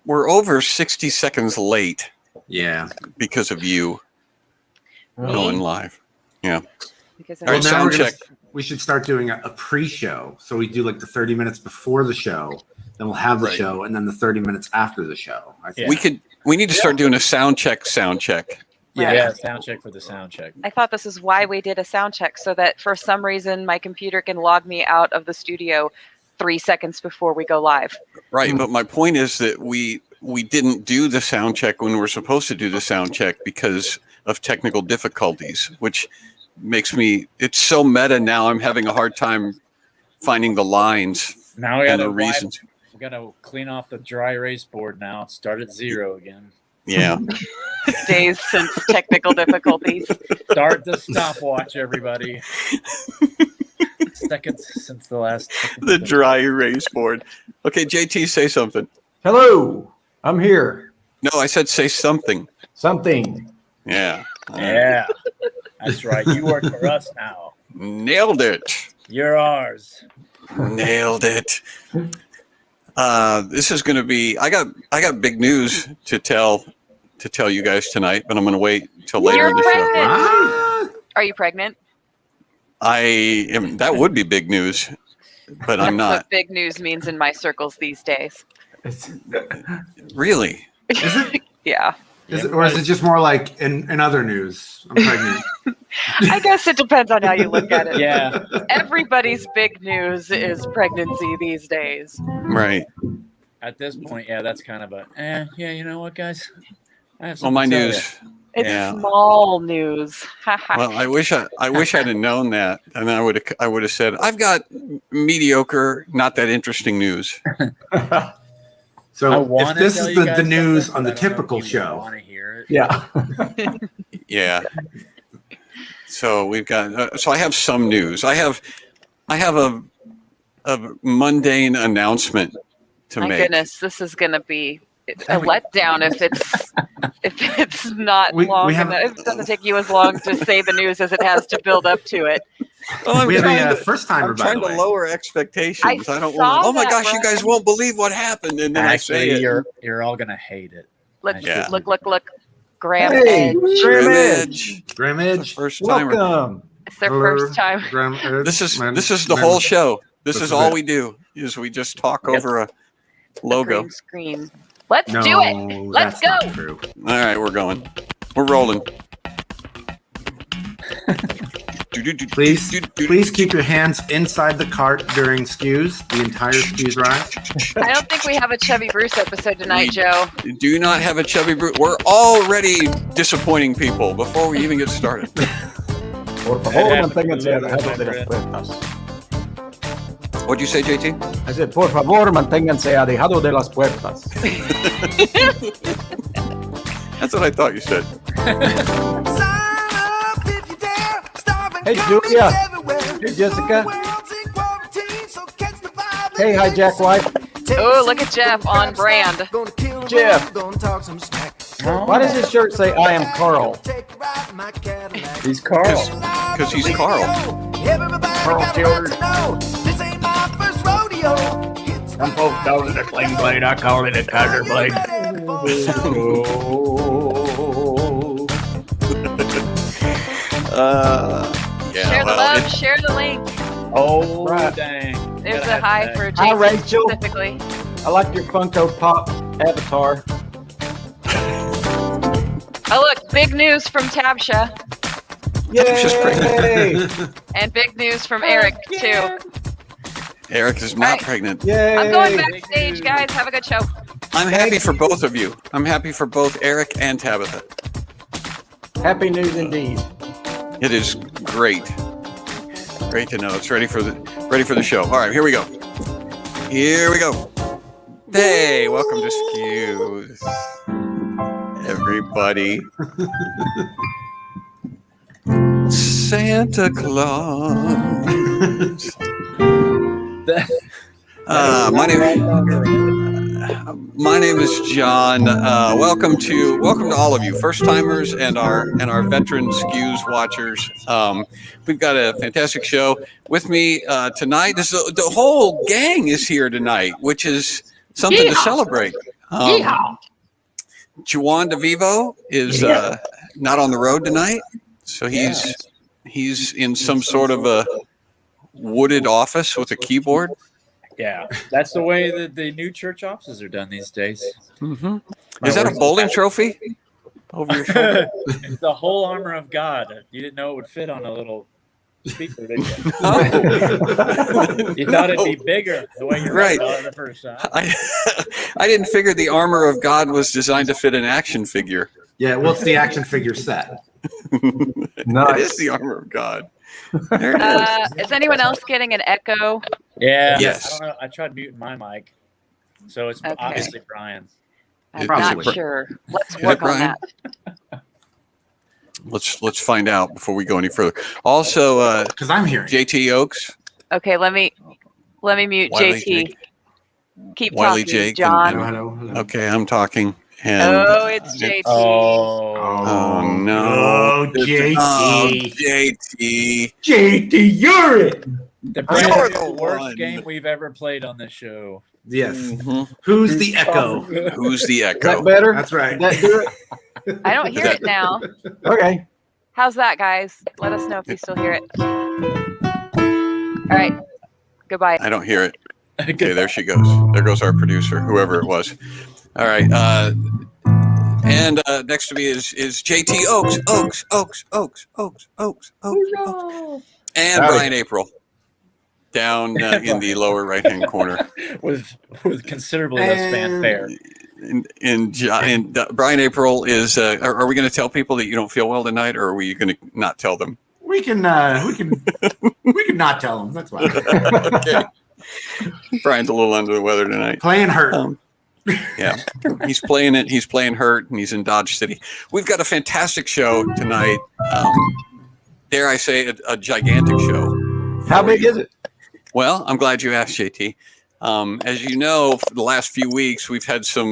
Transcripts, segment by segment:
we're over 60 seconds late. Yeah. Because of you going live. Yeah. Because all right, sound check. We should start doing a pre-show. So we do like the 30 minutes before the show, then we'll have the show, and then the 30 minutes after the show. I think we need to start doing a sound check. Yeah, sound check for the sound check. I thought this is why we did a sound check, so that for some reason my computer can log me out of the studio 3 seconds before we go live. Right, but my point is that we didn't do the sound check when we're supposed to do the sound check because of technical difficulties, which makes it's so meta now. I'm having a hard time finding the lines now and the reasons. We got to clean off the dry erase board now. Start at 0 again. Yeah. Days since technical difficulties. Start the stopwatch, everybody. Seconds since the last. The dry erase board. Okay, JT, say something. Hello, I'm here. No, I said say something. Something. Yeah. Yeah. That's right. You work for us now. Nailed it. You're ours. Nailed it. This is going to be. I got big news to tell you guys tonight, but I'm going to wait till later in the show. Are you pregnant? I am. That would be big news, but I'm not. That's what big news means in my circles these days. Really? Is it? Yeah. Or is it just more like in other news? I'm pregnant. I guess it depends on how you look at it. Yeah. Everybody's big news is pregnancy these days. Right. At this point, yeah, that's kind of a, yeah, you know what, guys? I have well, my to tell news. It's small news. Well, I wish I'd have known that, and I would have said I've got mediocre, not that interesting news. So if this is the news on the typical show, yeah, yeah. So we've got. So I have some news. I have a mundane announcement to make. My goodness, this is going to be a letdown if it's not long enough. It doesn't take you as long to say the news as it has to build up to it. Well, we have a first timer. I'm trying to lower expectations. I don't want. Oh my gosh, you guys won't believe what happened, and then actually, I say it. You're all gonna hate it. Look! Graham Edge. Graham Edge. First timer. Welcome. It's their first time. This is the whole show. This is all we do. Is we just talk over a logo. Green screen. Let's do it. Let's go. All right, we're going. We're rolling. Please keep your hands inside the cart during SCQS, the entire SCQS ride. I don't think we have a Chevy Bruce episode tonight, Joe. Do not have a Chevy Bruce. We're already disappointing people before we even get started. Por favor, manténganse alejados de las puertas. What'd you say, JT? I said, por favor, manténganse alejados de las puertas. That's what I thought you said. Hey, Julia. Hey, Jessica. Hey, hijack wife. Oh, look at Jeff on brand. Jeff. Why does his shirt say, I am Carl? He's Carl. Because he's Carl. Carl Killer. Some folks call it a sling blade. I call it a tiger blade. Yeah, share the love, share the link. Oh, right. Dang. There's a hi for Jason Hi, Rachel. specifically. I like your Funko Pop avatar. Oh, look, big news from Tabsha. Yay! And big news from Eric, too. Eric is not pregnant. Yay! I'm going backstage, guys. Have a good show. I'm happy for both of you. I'm happy for both Eric and Tabitha. Happy news indeed. It is great. Great to know. It's ready for the show. All right, here we go. Here we go. Hey, welcome to SCQS, everybody. Santa Claus. My name is John. Welcome to all of you, first timers and our veteran SCQS watchers. We've got a fantastic show with me tonight. The whole gang is here tonight, which is something to celebrate. Juan DeVivo is not on the road tonight, so he's in some sort of a wooded office with a keyboard. Yeah, that's the way that the new church offices are done these days. Mm-hmm. Is that a bowling trophy over your shoulder? The whole armor of God. You didn't know it would fit on a little speaker, did you? You thought it'd be bigger the way you're right the first time. I didn't figure the armor of God was designed to fit an action figure. Yeah, what's the action figure set? Nice. It is the armor of God. Is anyone else getting an echo? Yeah. Yes. I don't know. I tried muting my mic, so it's obviously Brian. I'm not sure. Let's work on that. Let's find out before we go any further. Also, because I'm hearing JT Oaks. Okay, let me mute Wiley, JT. Jake. Keep Wiley, talking, Jake, John. Hello. Okay, I'm talking. And, it's JT. Oh no! Oh, JT. Oh, JT. JT, you're it. The worst game we've ever played on this show. Yes. Mm-hmm. Who's the echo? Who's the echo? Is that better? That's right. That do it? I don't hear it now. Okay. How's that, guys? Let us know if you still hear it. All right. Goodbye. I don't hear it. Okay, there she goes. There goes our producer, whoever it was. All right. And next to me is JT Oaks. And Brian April down in the lower right-hand corner. with considerably less fanfare. And Brian April is. Are we going to tell people that you don't feel well tonight, or are we going to not tell them? We can not tell them. That's fine. Okay. Brian's a little under the weather tonight. Playing hurt. Yeah, he's playing it. He's playing hurt, and he's in Dodge City. We've got a fantastic show tonight. Dare I say, a gigantic show. How big is it? Well, I'm glad you asked, JT. As you know, for the last few weeks, we've had some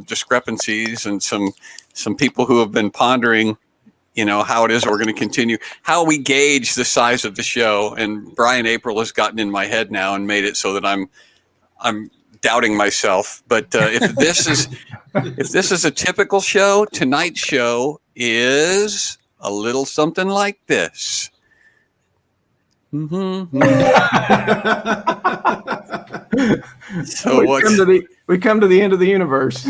discrepancies and some people who have been pondering, how it is we're going to continue, how we gauge the size of the show. And Brian April has gotten in my head now and made it so that I'm doubting myself. But if this is a typical show, tonight's show is a little something like this. Mm-hmm. So we come to the end of the universe.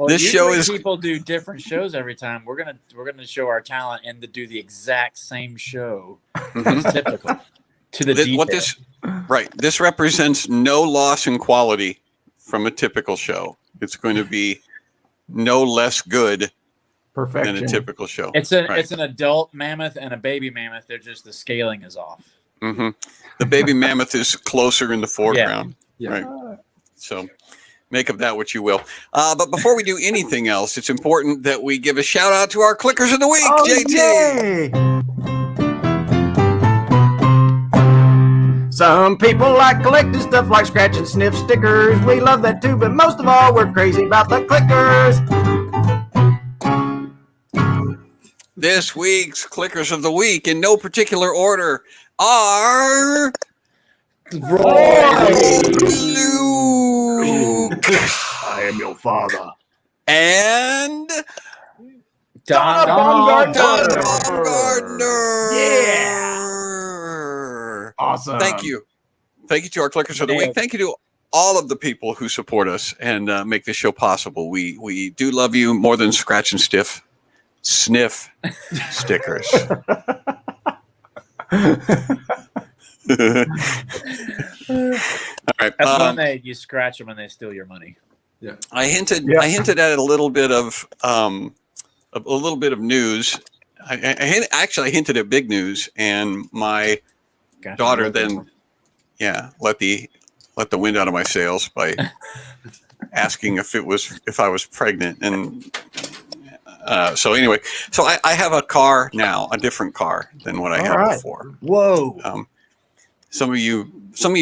This show is people do different shows every time. We're gonna show our talent and to do the exact same show. Mm-hmm. Typical to the detail. This represents no loss in quality from a typical show. It's going to be no less good Perfection. than a typical show. It's an adult mammoth and a baby mammoth. They're just the scaling is off. Mm-hmm. The baby mammoth is closer in the foreground. Yeah. Right. So make of that what you will. But before we do anything else, it's important that we give a shout out to our Clickers of the Week, JT. Yay. Some people like collecting stuff like scratch and sniff stickers. We love that too, but most of all, we're crazy about the Clickers. This week's Clickers of the Week, in no particular order, are Luke. I am your father. And Donna Baumgartner. Yeah. Awesome. Thank you. Thank you to our Clickers of the Week. Thank you to all of the people who support us and make this show possible. We do love you more than scratch and sniff stickers. All right. That's when you scratch them and they steal your money. Yeah. I hinted at a little bit of news. I hinted at big news, and my daughter then, let the wind out of my sails by asking if I was pregnant, and so anyway, so I have a car now, a different car than what I had before. Whoa! Some of you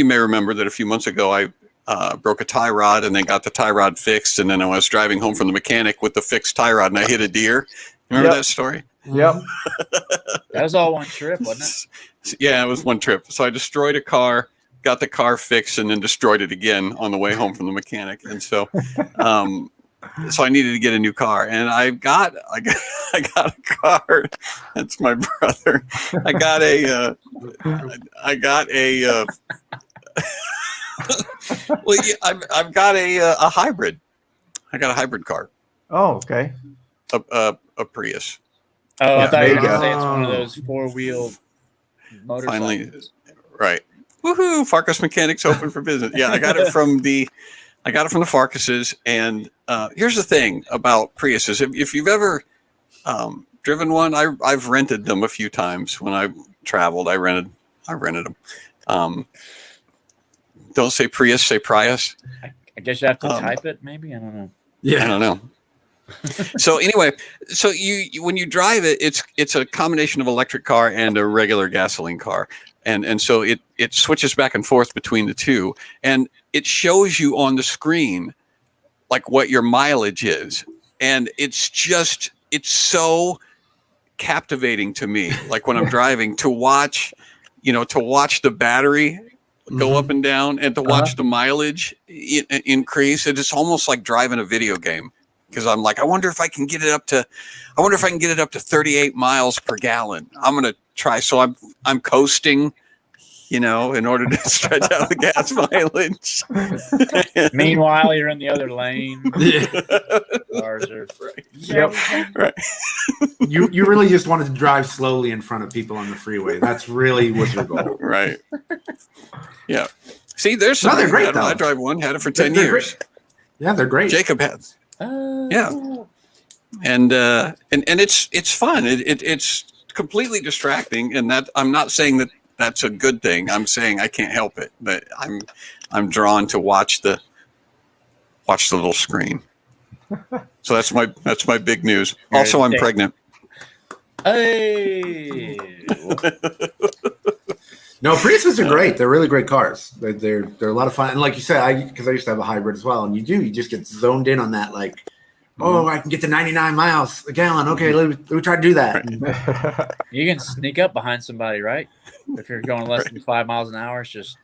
may remember that a few months ago I broke a tie rod and then got the tie rod fixed, and then I was driving home from the mechanic with the fixed tie rod and I hit a deer. Remember that story? Yep. That was all one trip, wasn't it? Yeah, it was one trip. So I destroyed a car got the car fixed and then destroyed it again on the way home from the mechanic. And so, so I needed to get a new car, and I got a car. That's my brother. I got a well, yeah, I've got a hybrid. I got a hybrid car. Oh, okay. A Prius. Oh, I thought you were there you going to go. say it's one of those 4-wheel motorcycles. Finally, right. Woohoo! Farkas Mechanics open for business. Yeah, I got it from the Farkases. And here's the thing about Priuses: if you've ever driven one, I've rented them a few times when I traveled. I rented them. Don't say Prius, say Prius. I guess you have to type it, maybe. I don't know. Yeah. I don't know. So anyway, so you when you drive it, it's a combination of electric car and a regular gasoline car. And so it switches back and forth between the two, and it shows you on the screen like what your mileage is. And it's so captivating to me, like when I'm driving, to watch the battery go up and down, and to watch the mileage increase. It's almost like driving a video game, because I'm like, I wonder if I can get it up to 38 miles per gallon. I'm going to try. So I'm coasting, in order to stretch out the gas mileage. Meanwhile, you're in the other lane. Cars are right. You really just wanted to drive slowly in front of people on the freeway. That's really what your goal. Right. Yeah. See, there's some. They're great, though. I drive one, had it for 10 They're years. great. Yeah, they're great. Jacob has. Yeah. And it's fun. It's completely distracting, and that I'm not saying that that's a good thing. I'm saying I can't help it. But I'm drawn to watch the little screen. So that's my big news. Also, I'm pregnant. Hey. No, Priuses are great. They're really great cars. They're a lot of fun. And like you said, because I used to have a hybrid as well, and you just get zoned in on that. Like, oh, I can get to 99 miles a gallon. Okay, let me try to do that. You can sneak up behind somebody, right? If you're going less than 5 miles an hour, it's just.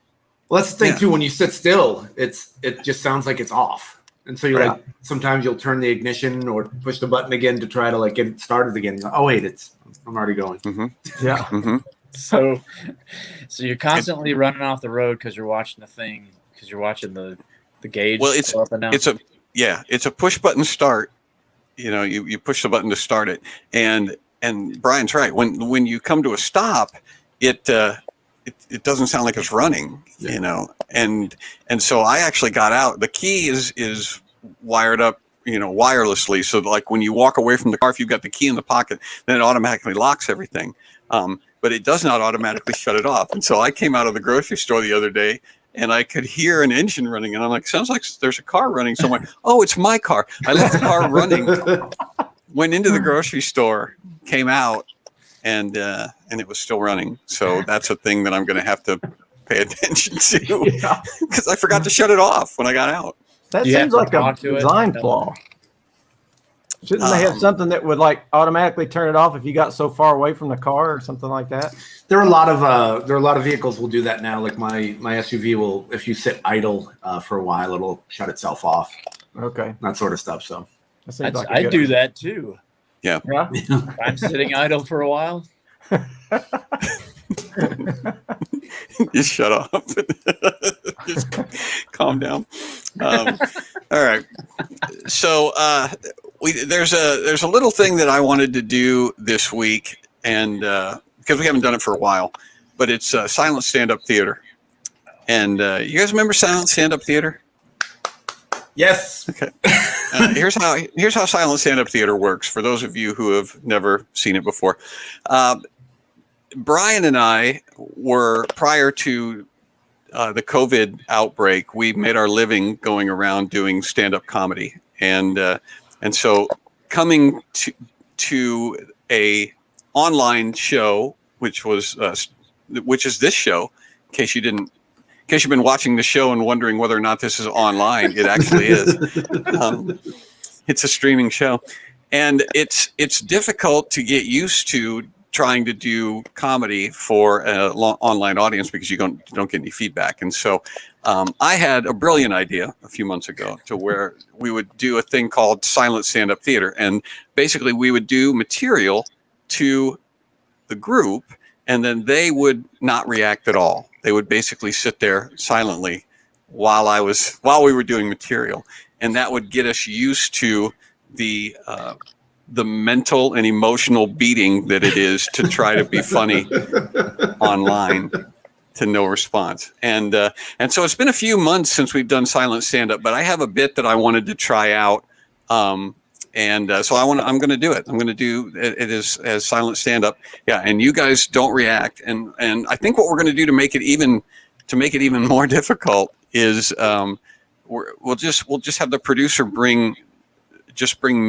Well, that's the thing too. When you sit still, it just sounds like it's off, and so you're like, sometimes you'll turn the ignition or push the button again to try to like get it started again. You're like, oh wait, I'm already going. Mm-hmm. Yeah. Mm-hmm. So you're constantly running off the road because you're watching the thing, because you're watching the gauge. Well, go up and down. it's a push button start. You push the button to start it, and Brian's right. When you come to a stop, it doesn't sound like it's running. And so I actually got out. The key is wired up, wirelessly. So like when you walk away from the car, if you've got the key in the pocket, then it automatically locks everything. But it does not automatically shut it off. And so I came out of the grocery store the other day, and I could hear an engine running, and I'm like, sounds like there's a car running somewhere. Oh, it's my car. I left the car running, went into the grocery store, came out, and it was still running. So that's a thing that I'm going to have to pay attention to, because I forgot to shut it off when I got out. That seems like a design flaw. Shouldn't they have something that would like automatically turn it off if you got so far away from the car or something like that? There are a lot of vehicles will do that now. Like my SUV will, if you sit idle for a while, it'll shut itself off. Okay, that sort of stuff. So I do that too. Yeah. I'm sitting idle for a while. Just shut off. Just calm down. All right. So there's a little thing that I wanted to do this week, and because we haven't done it for a while, but it's silent stand-up theater. And you guys remember silent stand-up theater? Yes. Okay. Here's how silent stand-up theater works for those of you who have never seen it before. Brian and I were, prior to the COVID outbreak, we made our living going around doing stand-up comedy, and so coming to a online show, which is this show. In case you've been watching the show and wondering whether or not this is online, it actually is. It's a streaming show, and it's difficult to get used to trying to do comedy for an online audience because you don't get any feedback. And so I had a brilliant idea a few months ago to where we would do a thing called silent stand-up theater. And basically we would do material to the group, and then they would not react at all. They would basically sit there silently while we were doing material. And that would get us used to the mental and emotional beating that it is to try to be funny online to no response. And so it's been a few months since we've done silent stand-up, but I have a bit that I wanted to try out. So I'm going to do it. I'm going to do it as silent stand-up. Yeah. And you guys don't react. And I think what we're going to do to make it even more difficult is we'll just have the producer bring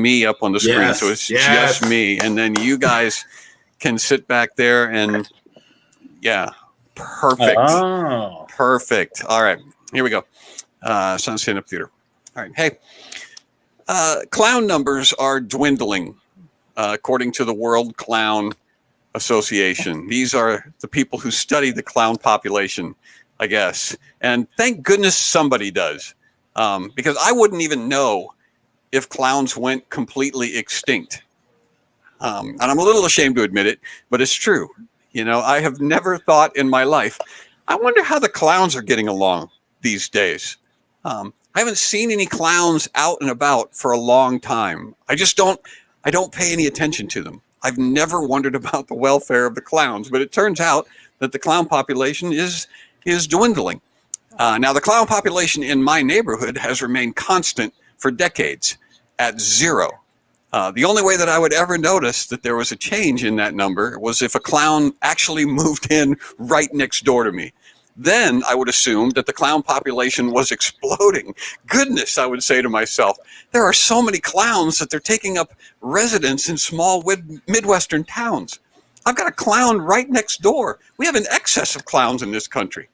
me up on the screen. Yes, So it's just me. And then you guys can sit back there and perfect. Oh. Perfect. All right, here we go. Silent stand-up theater. All right. Hey, clown numbers are dwindling, according to the World Clown Association. These are the people who study the clown population, I guess. And thank goodness somebody does, because I wouldn't even know if clowns went completely extinct. And I'm a little ashamed to admit it, but it's true. You know, I have never thought in my life, I wonder how the clowns are getting along these days. I haven't seen any clowns out and about for a long time. I don't pay any attention to them. I've never wondered about the welfare of the clowns, but it turns out that the clown population is dwindling. Now, the clown population in my neighborhood has remained constant for decades at 0. The only way that I would ever notice that there was a change in that number was if a clown actually moved in right next door to me. Then I would assume that the clown population was exploding. Goodness, I would say to myself, there are so many clowns that they're taking up residence in small Midwestern towns. I've got a clown right next door. We have an excess of clowns in this country.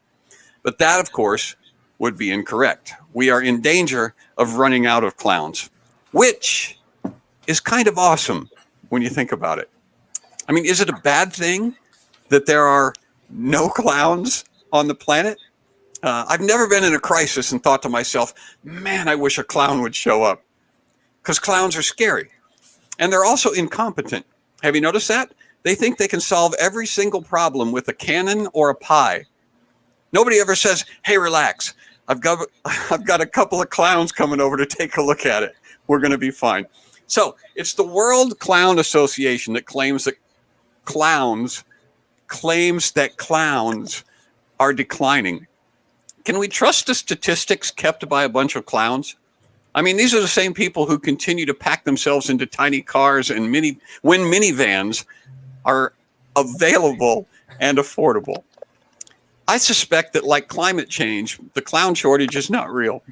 But that, of course, would be incorrect. We are in danger of running out of clowns, which is kind of awesome when you think about it. I mean, is it a bad thing that there are no clowns on the planet? I've never been in a crisis and thought to myself, man, I wish a clown would show up, because clowns are scary. And they're also incompetent. Have you noticed that? They think they can solve every single problem with a cannon or a pie. Nobody ever says, hey, relax. I've got a couple of clowns coming over to take a look at it. We're going to be fine. So it's the World Clown Association that claims that clowns are declining. Can we trust the statistics kept by a bunch of clowns? I mean, these are the same people who continue to pack themselves into tiny cars and when minivans are available and affordable. I suspect that, like climate change, the clown shortage is not real.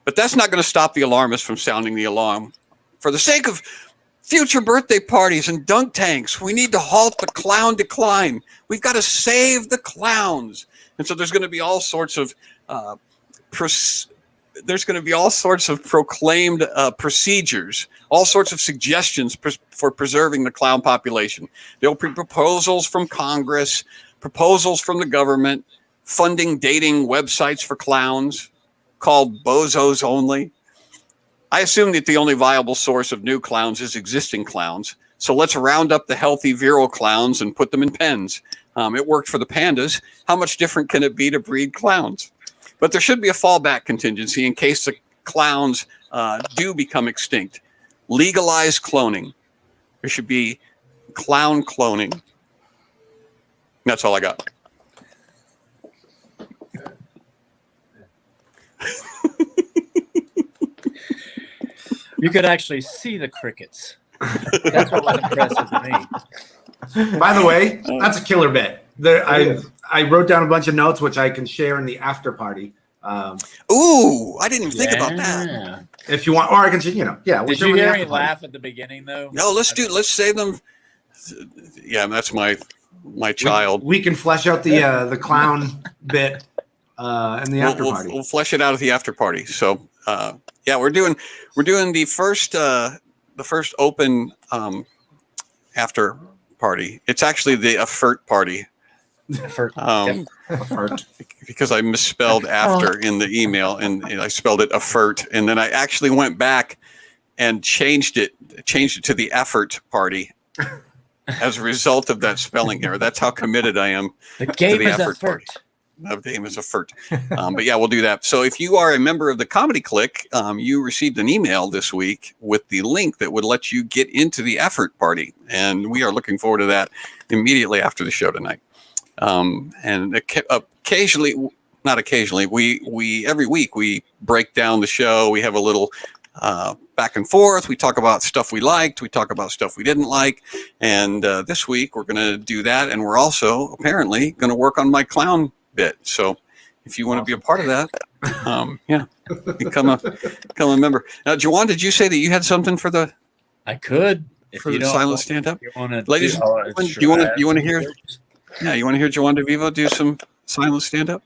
But that's not going to stop the alarmists from sounding the alarm. For the sake of future birthday parties and dunk tanks, we need to halt the clown decline. We've got to save the clowns. And so there's going to be all sorts of proclaimed procedures, all sorts of suggestions for preserving the clown population. There'll be proposals from Congress, proposals from the government, funding dating websites for clowns called Bozos Only. I assume that the only viable source of new clowns is existing clowns. So let's round up the healthy virile clowns and put them in pens. It worked for the pandas. How much different can it be to breed clowns? But there should be a fallback contingency in case the clowns do become extinct. Legalize cloning. There should be clown cloning. That's all I got. You could actually see the crickets. That's what was impressive to me. By the way, that's a killer bit. I wrote down a bunch of notes, which I can share in the after party. Ooh, I didn't even think about that. If you want, or I can, Did you hear me laugh at the beginning, though? No, let's save them. Yeah, that's my child. We can flesh out the clown bit in the after party. We'll flesh it out at the after party. So yeah, we're doing the first open after party. It's actually the Afert party. Afert. Because I misspelled after in the email, and I spelled it Afert, and then I actually went back and changed it to the Effort party as a result of that spelling error. That's how committed I am The game to the is Effort effort. party. The game is Afert. But yeah, we'll do that. So if you are a member of the Comedy Click, you received an email this week with the link that would let you get into the Effort party, and we are looking forward to that immediately after the show tonight. And occasionally, not occasionally, we every week we break down the show. We have a little back and forth. We talk about stuff we liked. We talk about stuff we didn't like. And this week we're going to do that. And we're also apparently going to work on my clown bit. So if you want to be a part of that, become a member. Now, Jawan, did you say that you had something for the? I could. For the silent stand-up, ladies. Do you want to hear? Yeah, you want to hear Jawan DeVivo do some silent stand-up?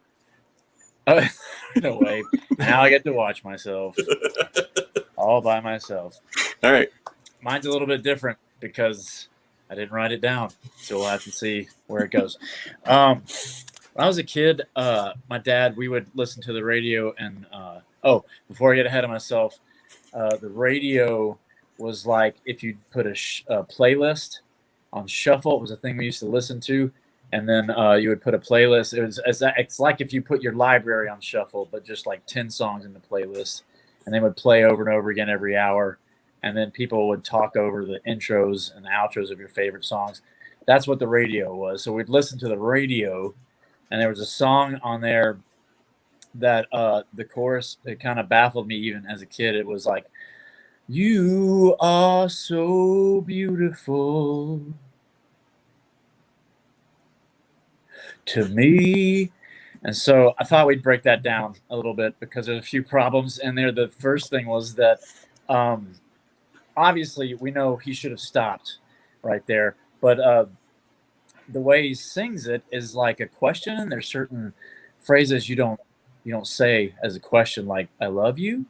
No way. Now I get to watch myself all by myself. All right. Mine's a little bit different because I didn't write it down, so we'll have to see where it goes. When I was a kid, my dad, we would listen to the radio, and before I get ahead of myself, the radio was like if you put a playlist on shuffle. It was a thing we used to listen to. And then you would put a playlist. It's like if you put your library on shuffle, but just like 10 songs in the playlist. And they would play over and over again every hour. And then people would talk over the intros and the outros of your favorite songs. That's what the radio was. So we'd listen to the radio. And there was a song on there that the chorus, it kind of baffled me even as a kid. It was like, "You are so beautiful to me." And so I thought we'd break that down a little bit because there's a few problems in there. The first thing was that obviously we know he should have stopped right there, but the way he sings it is like a question, and there's certain phrases you don't say as a question, like "I love you."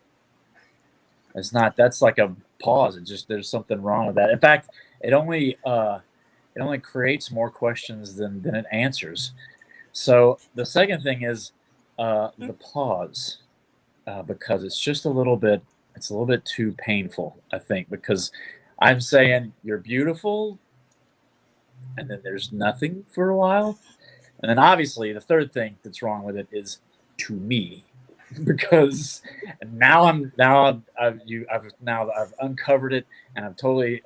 That's like a pause. It's just there's something wrong with that. In fact, it only creates more questions than it answers. So the second thing is the pause, because it's just a little bit too painful, I think, because I'm saying you're beautiful, and then there's nothing for a while. And then obviously the third thing that's wrong with it is "to me," because now I've uncovered it, and I've totally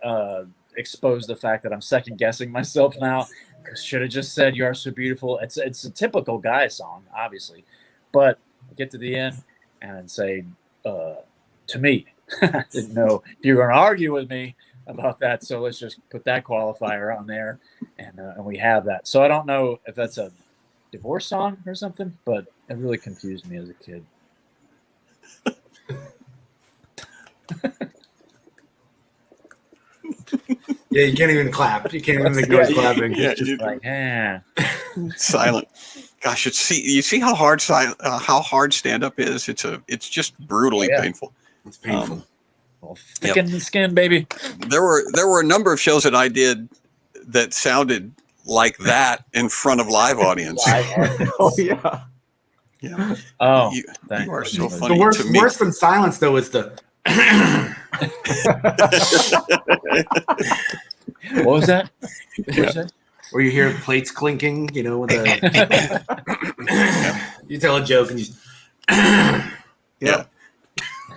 exposed the fact that I'm second guessing myself now. Should have just said "You are so beautiful." It's a typical guy song, obviously, but I get to the end and say "to me." I didn't know if you were going to argue with me about that, so let's just put that qualifier on there, and we have that. So I don't know if that's a divorce song or something, but it really confused me as a kid. Yeah, you can't even clap. You can't even ignore clapping. Yeah, it's just Like, silent. Gosh, you see how hard stand-up is. It's just brutally painful. it's painful. Thicken the skin, baby. There were a number of shows that I did that sounded like that in front of live audience. Oh yeah. Yeah. Oh, you thanks. are so funny The to me. worse than silence, though, is the. What was that? Where you hear plates clinking, with you tell a joke and you. Yeah.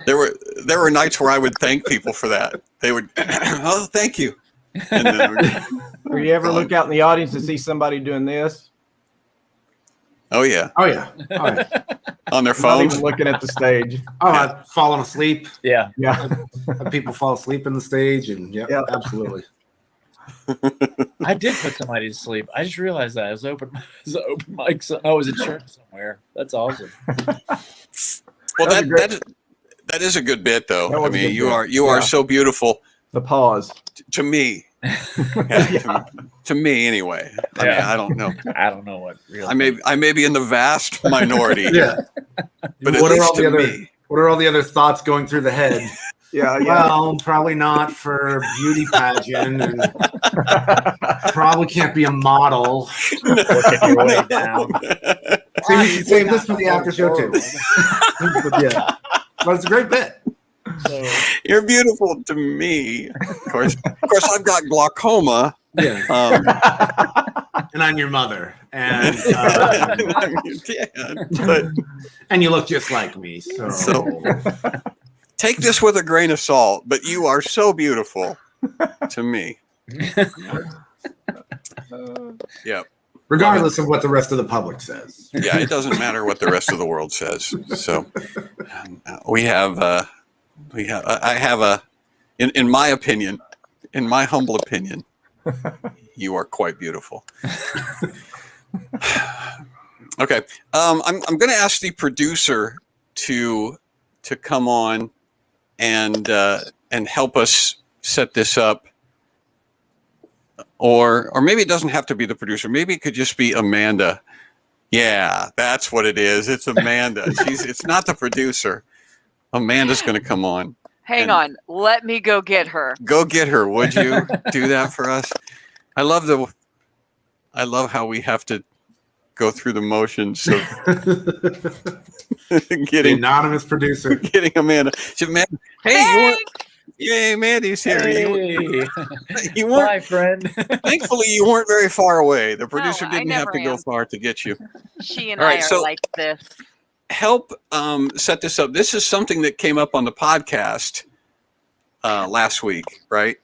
There were nights where I would thank people for that. They would, "Oh, thank you." And then Or you ever look out in the audience and see somebody doing this? oh yeah, Oh yeah. on their Not phones. even looking at the stage. I've fallen asleep. Yeah. Yeah. People fall asleep in the stage, and yeah, absolutely. I did put somebody to sleep. I just realized that. It was open mic. I was at church somewhere. That's awesome. Well, that is a good bit, though. That I was a mean, good you bit. are Yeah. so beautiful The pause. to me. Yeah, to me, anyway. I mean, I don't know. I don't know what real. I may be in the vast minority. Yeah. But at What are least all the to other? me, What are all the other thoughts going through the head Yeah. Well, probably not for beauty pageant, and probably can't be a model. Working your way down. So you should save this for the after show too. Yeah, but it's a great bit. So, You're beautiful to me. Of course, I've got glaucoma. Yeah. And I'm your mother, and I'm your dad, but and you look just like me. So take this with a grain of salt. But you are so beautiful to me. Yeah. regardless of what the rest of the public says. Yeah, it doesn't matter what the rest of the world says. So I have a, in my opinion, in my humble opinion, you are quite beautiful. Okay. I'm going to ask the producer to come on and help us set this up. Or maybe it doesn't have to be the producer. Maybe it could just be Amanda. Yeah, that's what it is. It's Amanda. It's not the producer. Amanda's going to come on. Hang on. Let me go get her. Go get her. Would you do that for us? I love how we have to go through the motions of The anonymous producer. getting Amanda. Amanda, hey, yay, Mandy's here. hey, You weren't, bye, friend. thankfully, you weren't very far away. The producer I didn't have never to go am. far to get you. She and All right, I are so- like this. Help set this up. This is something that came up on the podcast last week, right?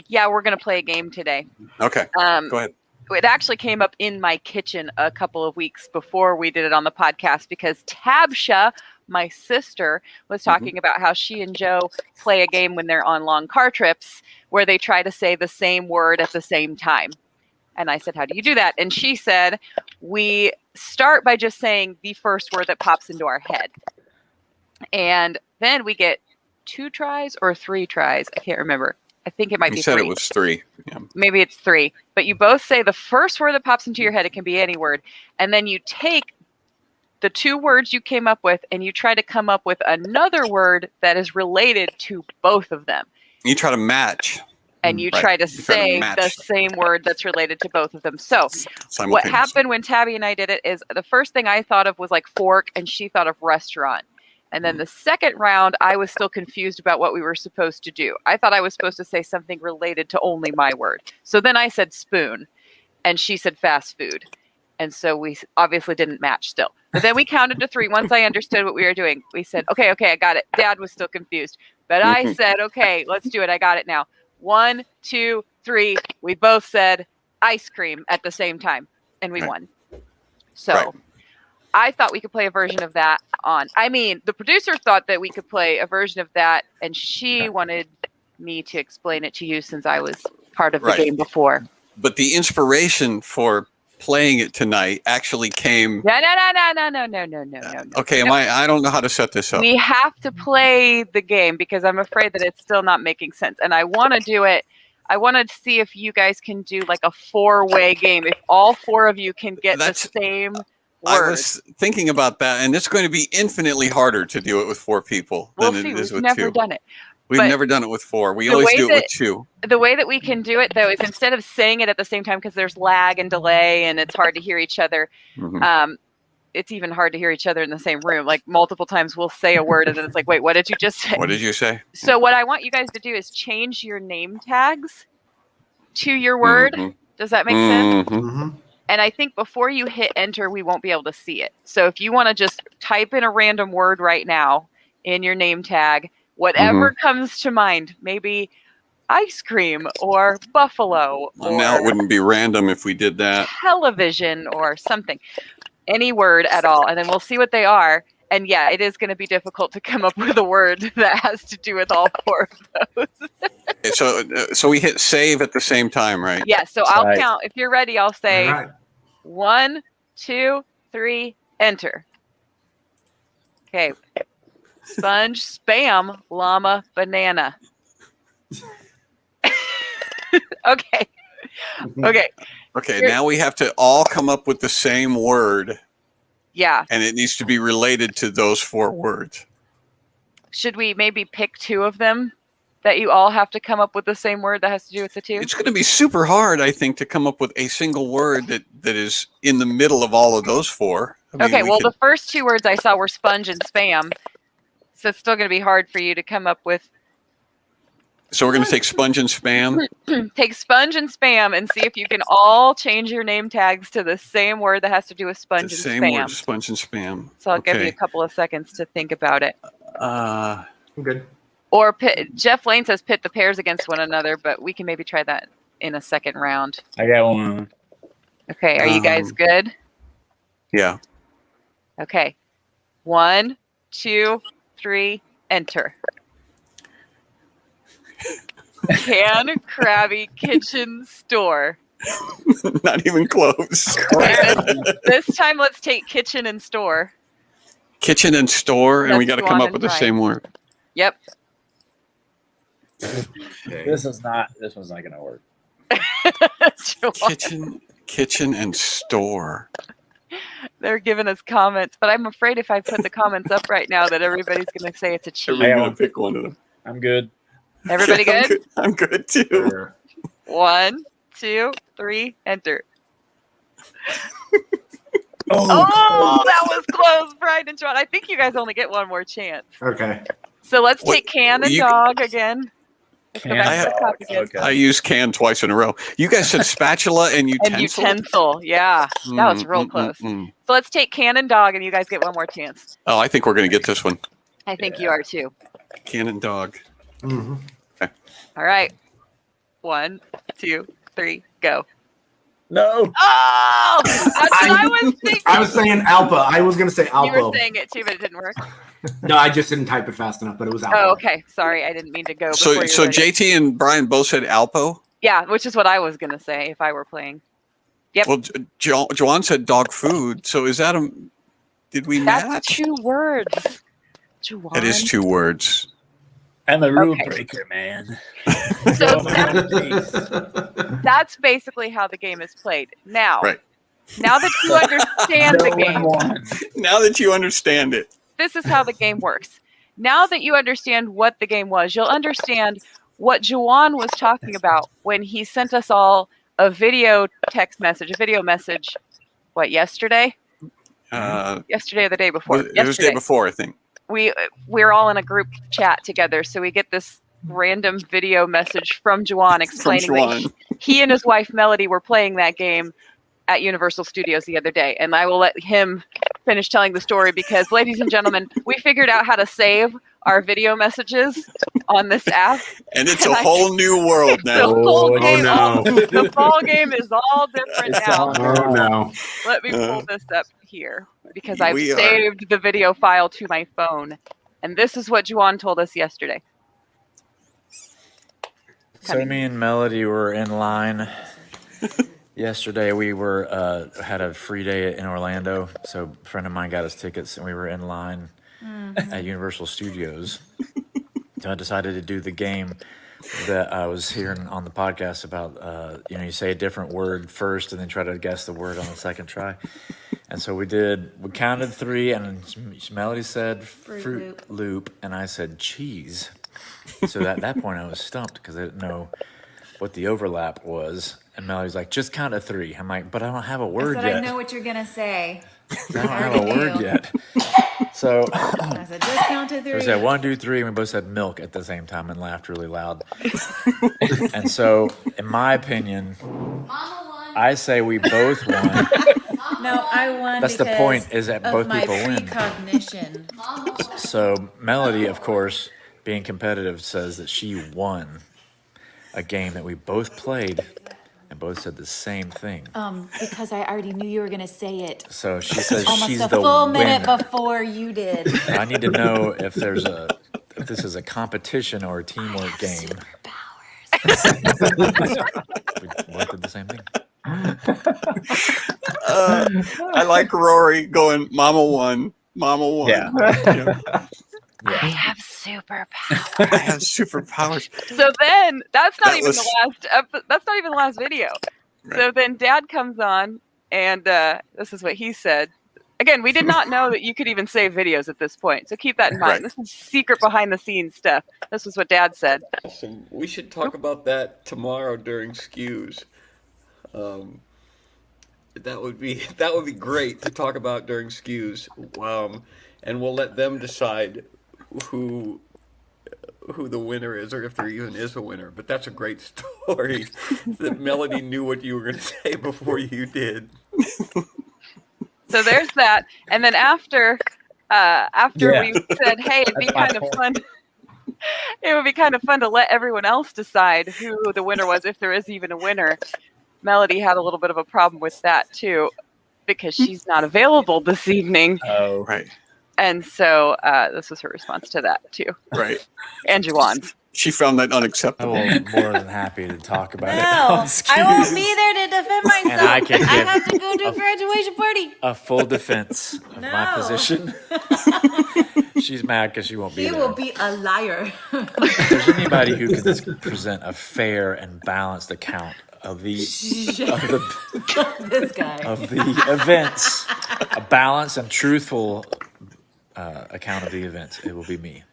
Yeah, we're going to play a game today. Okay, go ahead. It actually came up in my kitchen a couple of weeks before we did it on the podcast because Tabsha, my sister, was talking about how she and Joe play a game when they're on long car trips where they try to say the same word at the same time. And I said, how do you do that? And she said, we start by just saying the first word that pops into our head. And then we get 2 tries or 3 tries. I can't remember. I think it might be You said 3. it was 3. Yeah. Maybe it's 3. But you both say the first word that pops into your head. It can be any word. And then you take the 2 words you came up with and you try to come up with another word that is related to both of them. You try to match. And you Right. try to You try to say match. the same word that's related to both of them. So what Simultaneously. happened when Tabby and I did it is the first thing I thought of was like fork and she thought of restaurant. And then the second round, I was still confused about what we were supposed to do. I thought I was supposed to say something related to only my word. So then I said spoon and she said fast food. And so we obviously didn't match still. But then we counted to 3. Once I understood what we were doing, we said, okay, I got it. Dad was still confused. But I said, okay, let's do it. I got it now. 1, 2, 3. We both said ice cream at the same time. And we won. So Right. I thought we could play a version of that the producer thought that we could play a version of that. And she wanted me to explain it to you since I was part of the Right. game before. But the inspiration for playing it tonight actually came. No. Okay, I don't know how to set this up. We have to play the game because I'm afraid that it's still not making sense. And I want to do it. I want to see if you guys can do like a 4-way game. If all 4 of you can get the same I word. was thinking about that, and it's going to be infinitely harder to do it with 4 people We'll than see. it is We've with never 2. done it. We've but never done it with 4. We the always way do it with that- 2. The way that we can do it, though, is instead of saying it at the same time because there's lag and delay and it's hard to hear each other, it's even hard to hear each other in the same room. Like multiple times we'll say a word and then it's like, wait, what did you just say? What did you say? So what I want you guys to do is change your name tags to your word. Does that make sense? Mm-hmm. And I think before you hit enter, we won't be able to see it. So if you want to just type in a random word right now in your name tag, whatever comes to mind, maybe ice cream or buffalo Well, or now it wouldn't be random if we did that. television or something, any word at all. And then we'll see what they are. And yeah, it is going to be difficult to come up with a word that has to do with all 4 of those. So we hit save at the same time, right? Yeah, so I'll Right. count. If you're ready, I'll say All right. 1, 2, 3, enter. Okay. Sponge, spam, llama, banana. Okay. Okay. Okay, now we have to all come up with the same word, Yeah. and it needs to be related to those 4 words. should we maybe pick 2 of them that you all have to come up with the same word that has to do with the 2? It's going to be super hard, I think, to come up with a single word that is in the middle of all of those 4. I mean, Okay, well, the first 2 words I saw were sponge and spam. So it's still going to be hard for you to come up with. So we're going to take sponge and spam. Take sponge and spam and see if you can all change your name tags to the same word that has to do with sponge and Same spam. word, sponge and spam. So I'll give you a couple of seconds to think about it. I'm good. Or Jeff Lane says pit the pairs against one another, but we can maybe try that in a second round. I got one. Okay, are you guys good? Yeah. Okay. 1, 2, 3, enter. Can, Krabby, kitchen, store. Not even close. This time, let's take kitchen and store. Kitchen and store, and we got That's to come Juan up with and the same word. Yep. Okay. This one's not going to work. Kitchen and store. They're giving us comments, but I'm afraid if I put the comments up right now that everybody's going to say it's a cheat. We're going to pick one of them. I'm good. Everybody good? I'm good too. Sure. 1, 2, 3, enter. Oh, that was close, Brian and John. I think you guys only get one more chance. Okay. So let's take can and dog again. Let's go Can back to the dog, top again. okay. I used can twice in a row. You guys said spatula and utensil? And utensil, yeah. That was real close. So let's take can and dog, and you guys get one more chance. Oh, I think we're going to get this one. I think you are too. Can and dog. Mm-hmm. All right. 1, 2, 3, go. No. Oh! That's what I was thinking. I was saying Alpa. I was going to say You Alpo. were saying it too, but it didn't work. No, I just didn't type it fast enough, but it was Alpo. Oh, okay. Sorry, I didn't mean to go. So before you were ready. JT and Brian both said Alpo? Yeah, which is what I was going to say if I were playing. Yep. Well, Joanne said dog food. So is that did we That's match? 2 words. Juwan. That is 2 words. I'm a rule Okay. breaker, man. So that's basically how the game is played. Now, Right. now that you understand the game, Now that you understand it. this is how the game works. Now that you understand what the game was, you'll understand what Juwan was talking about when he sent us all a video message, what, yesterday? Yesterday or the day before? It was the Yesterday. day before, I think. We're all in a group chat together, so we get this random video message from Juwan explaining that he and his wife Melody were playing that game at Universal Studios the other day, and I will let him finish telling the story because, ladies and gentlemen, we figured out how to save our video messages on this app. And it's a whole new world The now. whole game, no. the ball game is all different It's now. all- Oh, no. Let me pull this up here because I've We are- saved the video file to my phone. And this is what Juwan told us yesterday. So me and Melody were in line yesterday. We were had a free day in Orlando, so a friend of mine got us tickets, and we were in line at Universal Studios. So I decided to do the game that I was hearing on the podcast about. You say a different word first, and then try to guess the word on the second try. And so we did. We counted 3, and Melody said Fruit Loop, and I said cheese. So at that point, I was stumped because I didn't know what the overlap was. And Melody's like, just count to 3. I'm like, but I don't have a word I said, yet. I know what you're going to say. I don't have a word yet. So I said, just count to 3. we said 1, 2, 3, and we both said milk at the same time and laughed really loud. And so, in my opinion, I say we both won. No, I won. That's the because point, is that of both my people win. precognition. So Melody, of course, being competitive, says that she won a game that we both played and both said the same thing. Because I already knew you were going to say it So she says almost she's a the full minute winner. before you did. I need to know if this is a competition or a teamwork game. We both did the same thing. I like Rory going, Mama won. Mama won. Yeah. I have superpowers. I have superpowers. So then that's not That even was- the last video. Right. So then Dad comes on, and this is what he said. Again, we did not know that you could even save videos at this point, so keep that in mind. Right. This is secret behind the scenes stuff. This was what Dad said. Awesome. We should talk about that tomorrow during SCQS. That would be great to talk about during SCQS. And we'll let them decide who the winner is, or if there even is a winner. But that's a great story that Melody knew what you were going to say before you did. So there's that. And then after we said, hey, it'd be kind of fun. It would be kind of fun to let everyone else decide who the winner was, if there is even a winner. Melody had a little bit of a problem with that too, because she's not available this evening. Oh, Right. And so this was her response to that too. Right. And Juwan's. She found that I unacceptable. will more than happy to talk about it. No, on I SCQS. won't be there to defend myself. And I can I give have to go to a- a graduation party. A full defense of my No. position. She's mad because she won't be He there. will be a liar. If there's anybody who can present a fair and balanced account of the this guy. of the events, a balanced and truthful account of the events, it will be me.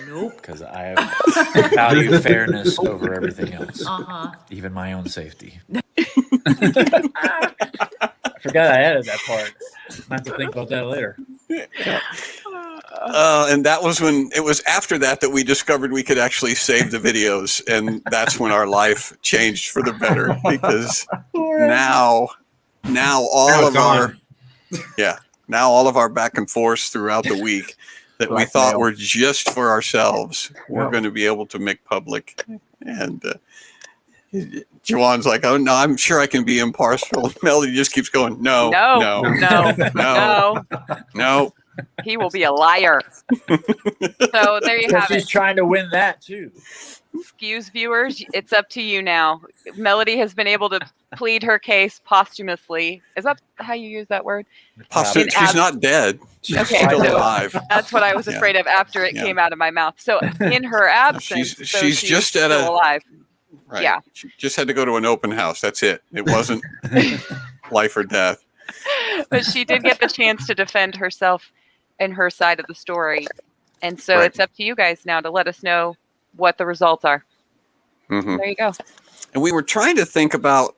Nope. Because I value fairness over everything else, even my own safety. I forgot I added that part. I have to think about that later. And that was when it was after that we discovered we could actually save the videos, and that's when our life changed for the better, because now all of our back and forth throughout the week that we thought were just for ourselves, we're going to be able to make public. And Juwan's like, oh no, I'm sure I can be impartial. Melody just keeps going, no. He will be a liar. So there you have She's it. trying to win that too. Excuse viewers, it's up to you now. Melody has been able to plead her case posthumously. Is that how you use that word? She's not dead. She's Okay, still so alive. that's what I was afraid of after it came out of my mouth. So in her absence, She's just still alive. Right. Yeah. She just had to go to an open house. That's it. It wasn't life or death. But she did get the chance to defend herself and her side of the story. And so Right. it's up to you guys now to let us know what the results are. Mm-hmm. There you go. And we were trying to think about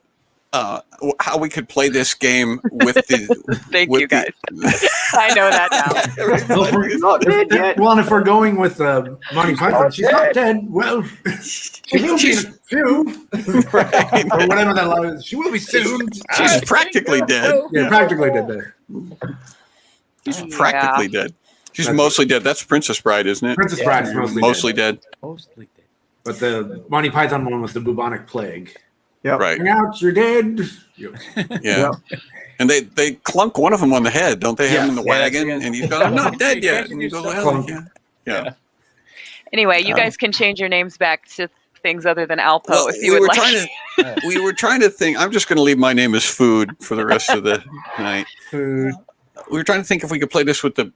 how we could play this game with the. Thank with you guys. I know that now. Well, Not dead yet. well, and if we're going with Monty Python, she's not dead. Well, she will be in a few, Right. or whatever that line is. She will be soon. She's practically dead. Yeah, practically dead there. She's practically dead. She's mostly dead. That's Princess Bride, isn't it? Princess Bride is Mostly dead. Mostly dead. But the Monty Python one was the bubonic plague. Yep. Right. Hang out, you're dead. Yeah. And they clunk one of them on the head, don't they? Have him in the wagon, and he's going, "I'm not dead yet." And he goes, "Well, yeah." Anyway, you guys can change your names back to things other than Alpo Well, if you would like. we were trying to think. I'm just going to leave my name as Food for the rest of the night. Food. We were trying to think if we could play this with the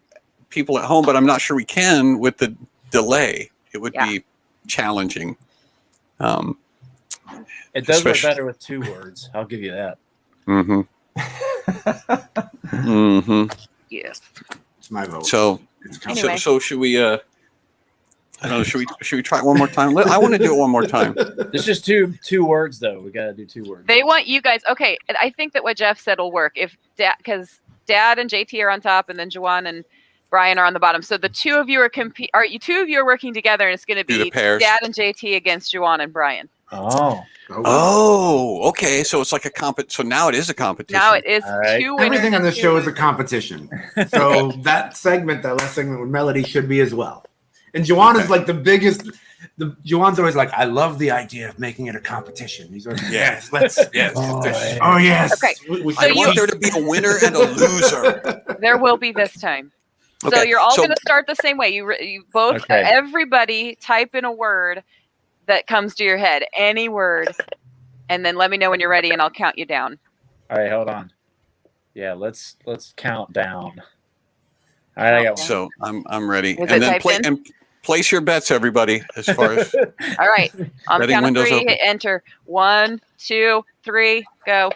people at home, but I'm not sure we can with the delay. It would be challenging. It does work Especially- better with 2 words. I'll give you that. Mm-hmm. Mm-hmm. Yes. It's my vote. So, It's coming. Anyway. so should we? I don't know. Should we try it one more time? I want to do it one more time. There's just two words though. We gotta do 2 words. They want you guys. Okay, and I think that what Jeff said will work. If because Dad and JT are on top, and then Juwan and Brian are on the bottom. So the 2 of you are you 2 of you are working together, and it's going to Do the be pairs. Dad and JT against Juwan and Brian. Oh. Oh, okay. So it's like So now it is a competition. Now it is All right. 2 winners. Everything on and this 2 show is a losers. competition. So that last segment with Melody should be as well. And Juwan is like the biggest. Juwan's always like, I love the idea of making it a competition. He's like, yes, let's. Yes. Oh yes. Okay. We So I should want you- there to be a winner and a loser. There will be this time. So Okay, you're all so- going to start the same way. You both, Okay. everybody, type in a word that comes to your head, any word, and then let me know when you're ready, and I'll count you down. All right, hold on. Yeah, let's count down. All right, I got one. So I'm ready. Was And it then typed in? place your bets, everybody. As far as All right. On the Betting count of windows 3, open. hit enter. 1, 2, 3, go.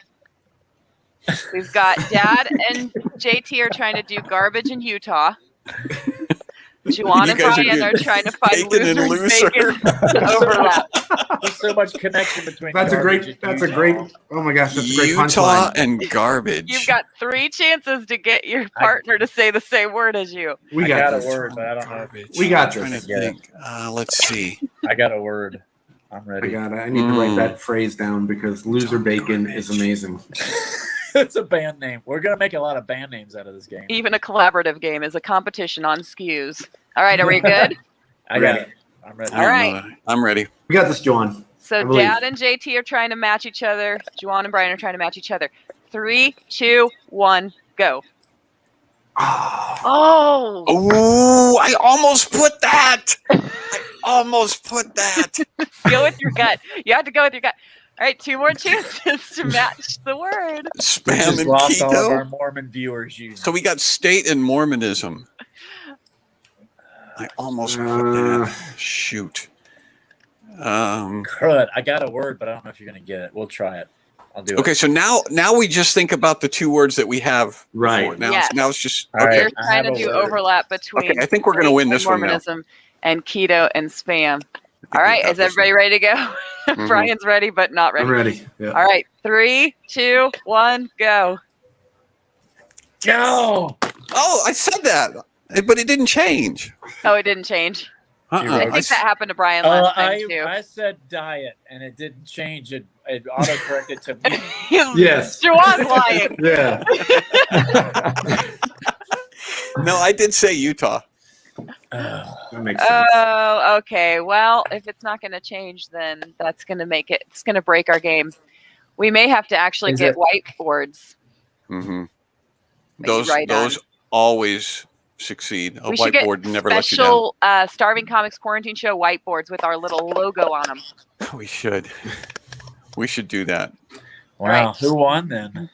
We've got Dad and JT are trying to do garbage in Utah. Juwan You and guys are Brian are doing trying to find bacon and loser and looser. bacon overlap. There's so much connection between. That's a garbage great. and That's a Utah. great. Oh my gosh, that's a great Utah punchline. and garbage. You've got 3 chances to get your partner to say the same word as you. We I got got this. a word, but I don't know. Garbage. We got I'm trying this. to think. Let's see. I got a word. I'm I ready. got it. I need to write that phrase down because loser bacon is amazing. It's a band name. We're gonna make a lot of band names out of this game. Even a collaborative game is a competition on SKUs. All right, are we good? I got it. I'm ready. I don't All right. know that. I'm ready. We got this, John. So I believe. Dad and JT are trying to match each other. Juwan and Brian are trying to match each other. 3, 2, 1, go. Oh, Oh, I almost put that. go with your gut. You have to go with your gut. All right, 2 more chances to match the word. We Spam just and lost all of our keto. Mormon viewers. So we got state and Mormonism. I almost put that. Shoot. Crud. I got a word, but I don't know if you're gonna get it. We'll try it. I'll do it. Okay, so now we just think about the 2 words that we have. Right. before. Now, Yes. now it's just All okay. You're right. I trying to have a do word. overlap between Okay, I think we're gonna win this one now. Mormonism and keto and spam. I All think we right, got is this everybody one. ready to go? Mhm. Brian's ready, but not ready. I'm ready. Yeah. All right, 3, 2, 1, go. Go. Oh, I said that, but it didn't change. Oh, it didn't change. I I think that happened to Brian last time too. I said diet, and it didn't change. It auto-corrected to me. Yes. Juwan's lying. Yeah. No, I did say Utah. That makes sense. Oh, okay. Well, if it's not going to change, then that's going to make it. It's going to break our game. We may have to actually Is get it- whiteboards. Mm-hmm. that you Those write on. always succeed. A We should get whiteboard never lets you down. special Starving Comics Quarantine Show whiteboards with our little logo on them. We should. We should do that. Wow. Right. Who won then?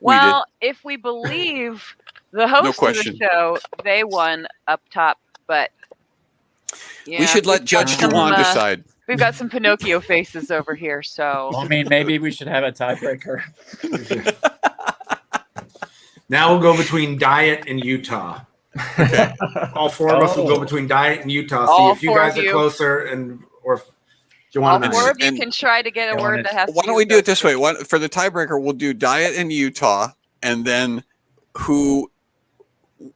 Well, if we believe the host of question. the show, they won up top, but yeah, We should let we've got Judge some, Juwan decide. We've got some Pinocchio faces over here, so Well, I mean, maybe we should have a tiebreaker. Now we'll go between diet and Utah. All 4 of us will go between diet and Utah. See All if you 4 guys of are you. closer and or if you all want to. 4 of you And- can try to get a and word when that has. Why to don't we with do it those this way? For the tiebreaker, we'll do diet in Utah, and then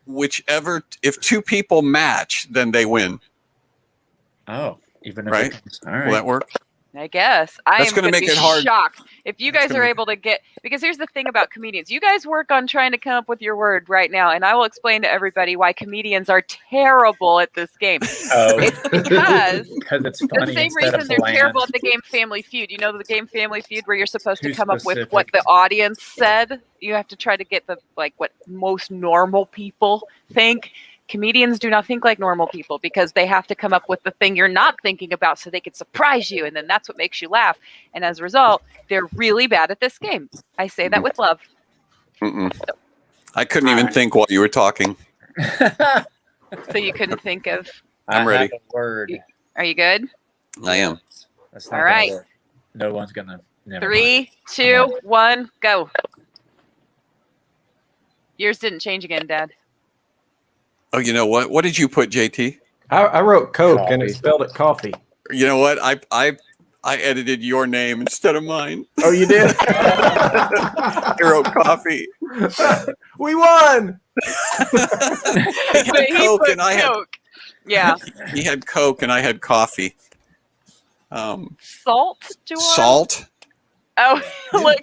whichever, if 2 people match, then they win. Oh, even if Right. all right. Will that work? I guess I That's am gonna going to make be it hard. shocked if you That's guys gonna are make- able to get, because here's the thing about comedians. You guys work on trying to come up with your word right now, and I will explain to everybody why comedians are terrible at this game. Oh, It's because because it's the funny same instead reason of they're bland. terrible at the game Family Feud. You know the game Family Feud where you're supposed to Too come up with specific. what the audience said. You have to try to get what most normal people think. Comedians do not think like normal people because they have to come up with the thing you're not thinking about so they can surprise you, and then that's what makes you laugh. And as a result, they're really bad at this game. I say that with love. Mm-mm. I couldn't even think while you were talking. So you couldn't think of. I'm I ready. have a word. Are you good? I am. That's All not right. gonna work. No one's gonna. Never mind. 3, 2, 1, go. Yours didn't change again, Dad. Oh, you know what? What did you put, JT? I wrote Coke and Coffee. it spelled it coffee. You know what? I edited your name instead of mine. Oh, you did? I wrote coffee. We won. He had But he Coke put and I had Coke. Yeah. he had Coke and I had coffee. Salt, Juwan? Salt. Oh, look.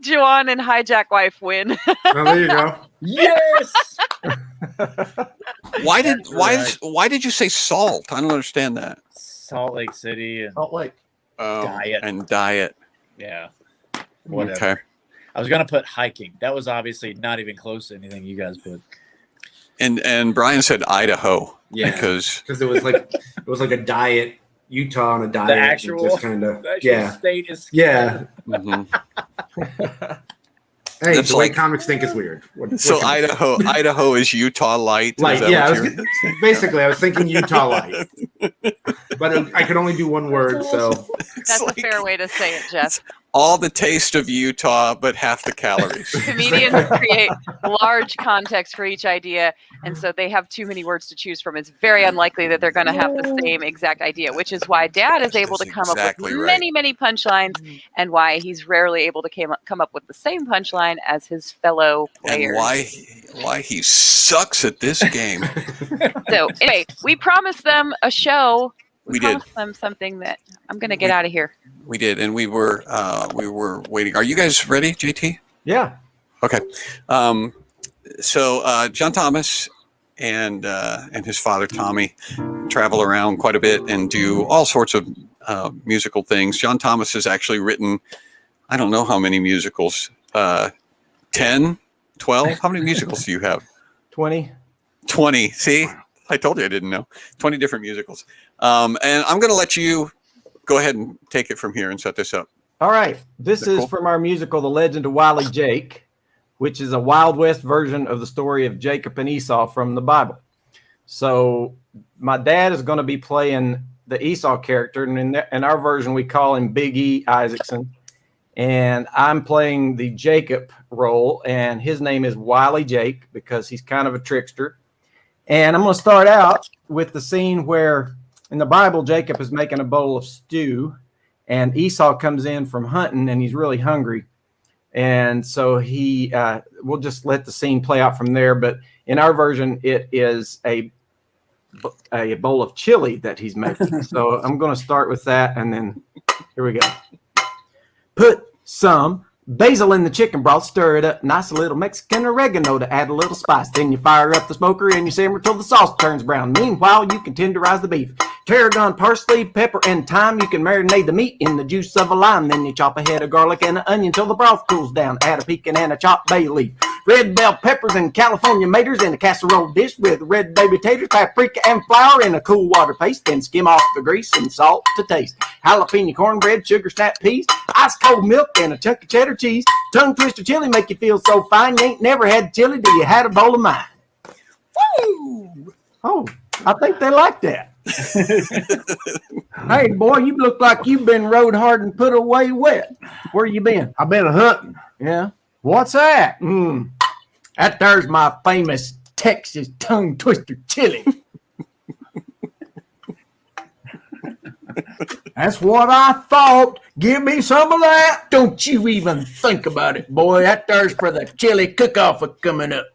Juwan and Hijack Wife win. Oh, there you go. Yes. Why That's did you say salt? I don't understand that. Salt Lake City and Salt Lake. Diet. And diet. yeah. Whatever. Okay. I was gonna put hiking. That was obviously not even close to anything you guys put. And Brian said Idaho. Yeah. Because Because it was like a diet, Utah on a diet. The and actual, just kind of the actual yeah. state is Yeah. mhm. Hey, That's the way like- comics think is weird. So Idaho is Utah light. Is Light, that yeah. what Basically, I was thinking Utah light, but I could only do one word. So That's a fair way to say it, Jeff. all the taste of Utah, but half the calories. Comedians create large context for each idea, and so they have too many words to choose from. It's very unlikely that they're going to have the same exact idea, which is why Dad is able to come up with many, many punchlines, and why he's rarely able to come up with the same punchline as his fellow players. And why he sucks at this game. So anyway, we promised them a show. We did. Promised them something that I'm going to get out of here. We did, and we were waiting. Are you guys ready, JT? Yeah. Okay. So John Thomas and his father Tommy travel around quite a bit and do all sorts of musical things. John Thomas has actually written, I don't know how many musicals, 10, 12. How many musicals do you have? 20. 20. See, I told you I didn't know. 20 different musicals. And I'm going to let you go ahead and take it from here and set this up. All right. This is from our musical, The Legend of Wiley Jake, which is a Wild West version of the story of Jacob and Esau from the Bible. So my dad is going to be playing the Esau character, and in our version, we call him Big E Isaacson. And I'm playing the Jacob role, and his name is Wiley Jake because he's kind of a trickster. And I'm going to start out with the scene where in the Bible, Jacob is making a bowl of stew, and Esau comes in from hunting, and he's really hungry. And so we'll just let the scene play out from there. But in our version, it is a bowl of chili that he's making. So I'm going to start with that, and then here we go. Put some basil in the chicken broth, stir it up, nice a little Mexican oregano to add a little spice. Then you fire up the smoker and you simmer till the sauce turns brown. Meanwhile, you can tenderize the beef. Tarragon, parsley, pepper, and thyme. You can marinate the meat in the juice of a lime. Then you chop a head of garlic and an onion till the broth cools down. Add a pecan and a chopped bay leaf. Red bell peppers and California maters in a casserole dish with red baby taters, paprika, and flour in a cool water paste. Then skim off the grease and salt to taste. Jalapeno cornbread, sugar snap peas, ice cold milk, and a chunk of cheddar cheese. Tongue twister chili make you feel so fine. You ain't never had chili till you had a bowl of mine. Woo! Oh, I think they like that. Hey, boy, you look like you've been rode hard and put away wet. Where you been? I've been hunting. Yeah. What's that? That there's my famous Texas tongue twister chili. That's what I thought. Give me some of that. Don't you even think about it, boy. That there's for the chili cook-off coming up.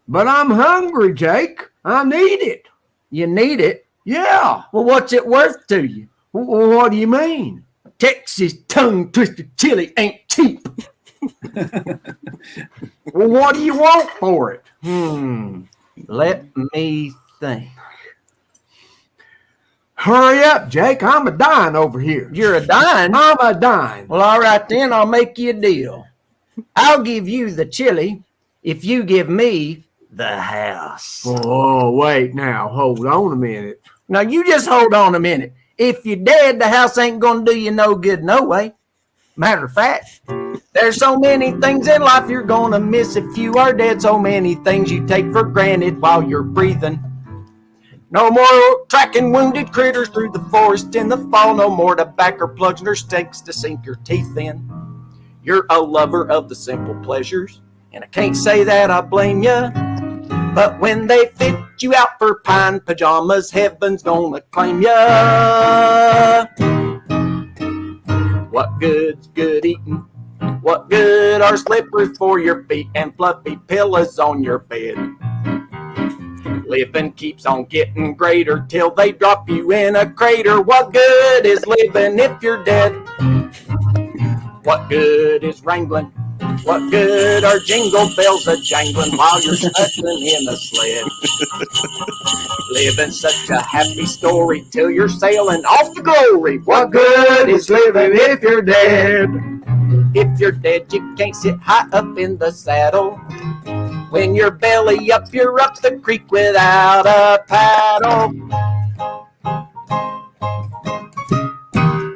But I'm hungry, Jake. I need it. You need it? Yeah. Well, what's it worth to you? What do you mean? Texas tongue twister chili ain't cheap. Well, what do you want for it? Let me think. Hurry up, Jake. I'm a dime over here. You're a dime? I'm a dime. Well, all right then. I'll make you a deal. I'll give you the chili if you give me the house. Oh, wait now. Hold on a minute. Now, you just hold on a minute. If you're dead, the house ain't going to do you no good no way. Matter of fact, there's so many things in life you're going to miss if you are dead. So many things you take for granted while you're breathing. No more tracking wounded critters through the forest in the fall. No more tobacco plugs nor stakes to sink your teeth in. You're a lover of the simple pleasures, and I can't say that I blame ya. But when they fit you out for pine pajamas, heaven's gonna claim ya. What good's good eating? What good are slippers for your feet and fluffy pillows on your bed? Living keeps on getting greater till they drop you in a crater. What good is living if you're dead? What good is wrangling? What good are jingle bells a-jangling while you're snuggling in a sled? Living such a happy story till you're sailing off to glory. What good is living if you're dead? If you're dead, you can't sit high up in the saddle. When you're belly up, you're up the creek without a paddle.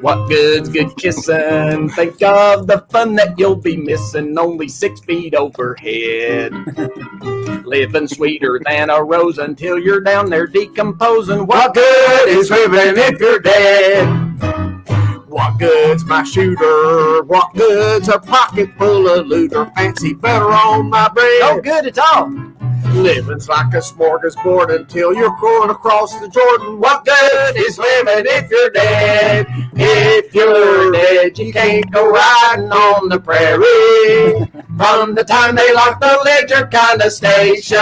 What good's good kissing? Think of the fun that you'll be missing. Only 6 feet overhead. Living sweeter than a rose until you're down there decomposing. What good is living if you're dead? What good's my shooter? What good's a pocket full of looter? Fancy butter on my bread. No good at all. Living's like a smorgasbord until you're going across the Jordan. What good is living if you're dead? If you're dead, you can't go riding on the prairie. From the time they lock the lid, you're kind of stationary.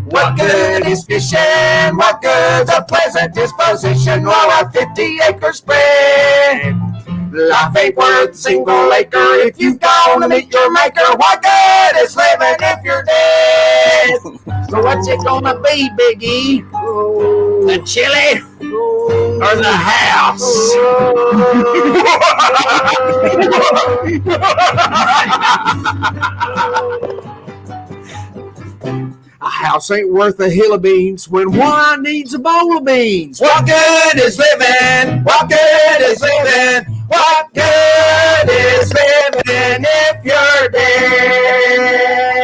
What good is fishing? What good's a pleasant disposition while a 50-acre spread? Life ain't worth a single acre if you've gone to meet your maker. What good is living if you're dead? So what's it gonna be, Biggie? The chili or the house? A house ain't worth a hill of beans when one needs a bowl of beans. What good is living? What good is living? What good is living if you're dead?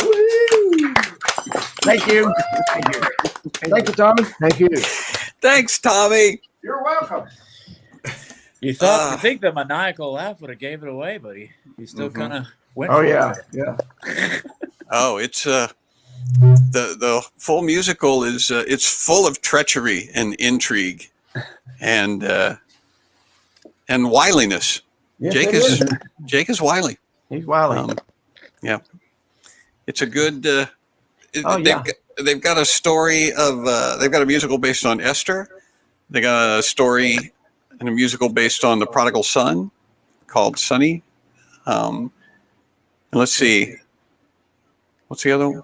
Woo! Thank you. Thank you, Tommy. Thank you. Thanks, Tommy. You're welcome. You think the maniacal laugh would have gave it away, but he still kind of went. Oh for yeah, it. yeah. Oh, it's the full musical is it's full of treachery and intrigue and wiliness. Yes, Jake it is Jake is wily. He's Wiley. Yeah, it's a good. Yeah. They've got a story of they've got a musical based on Esther. They got a story and a musical based on the prodigal son called Sonny. And let's see, what's the other one?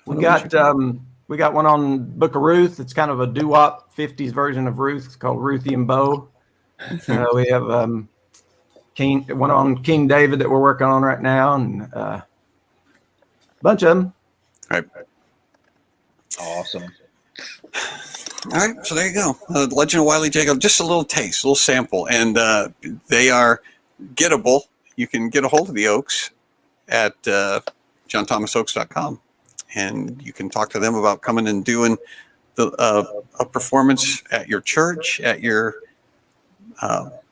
We got one on Book of Ruth. It's kind of a doo-wop 50s version of Ruth. It's called Ruthie and Bo. We have one on King David that we're working on right now, and a bunch of them. Right. Awesome. All right, so there you go. Legend of Wiley Jacob, just a little taste, a little sample, and they are gettable. You can get a hold of the Oaks at johnthomasoaks.com, and you can talk to them about coming and doing a performance at your church, at your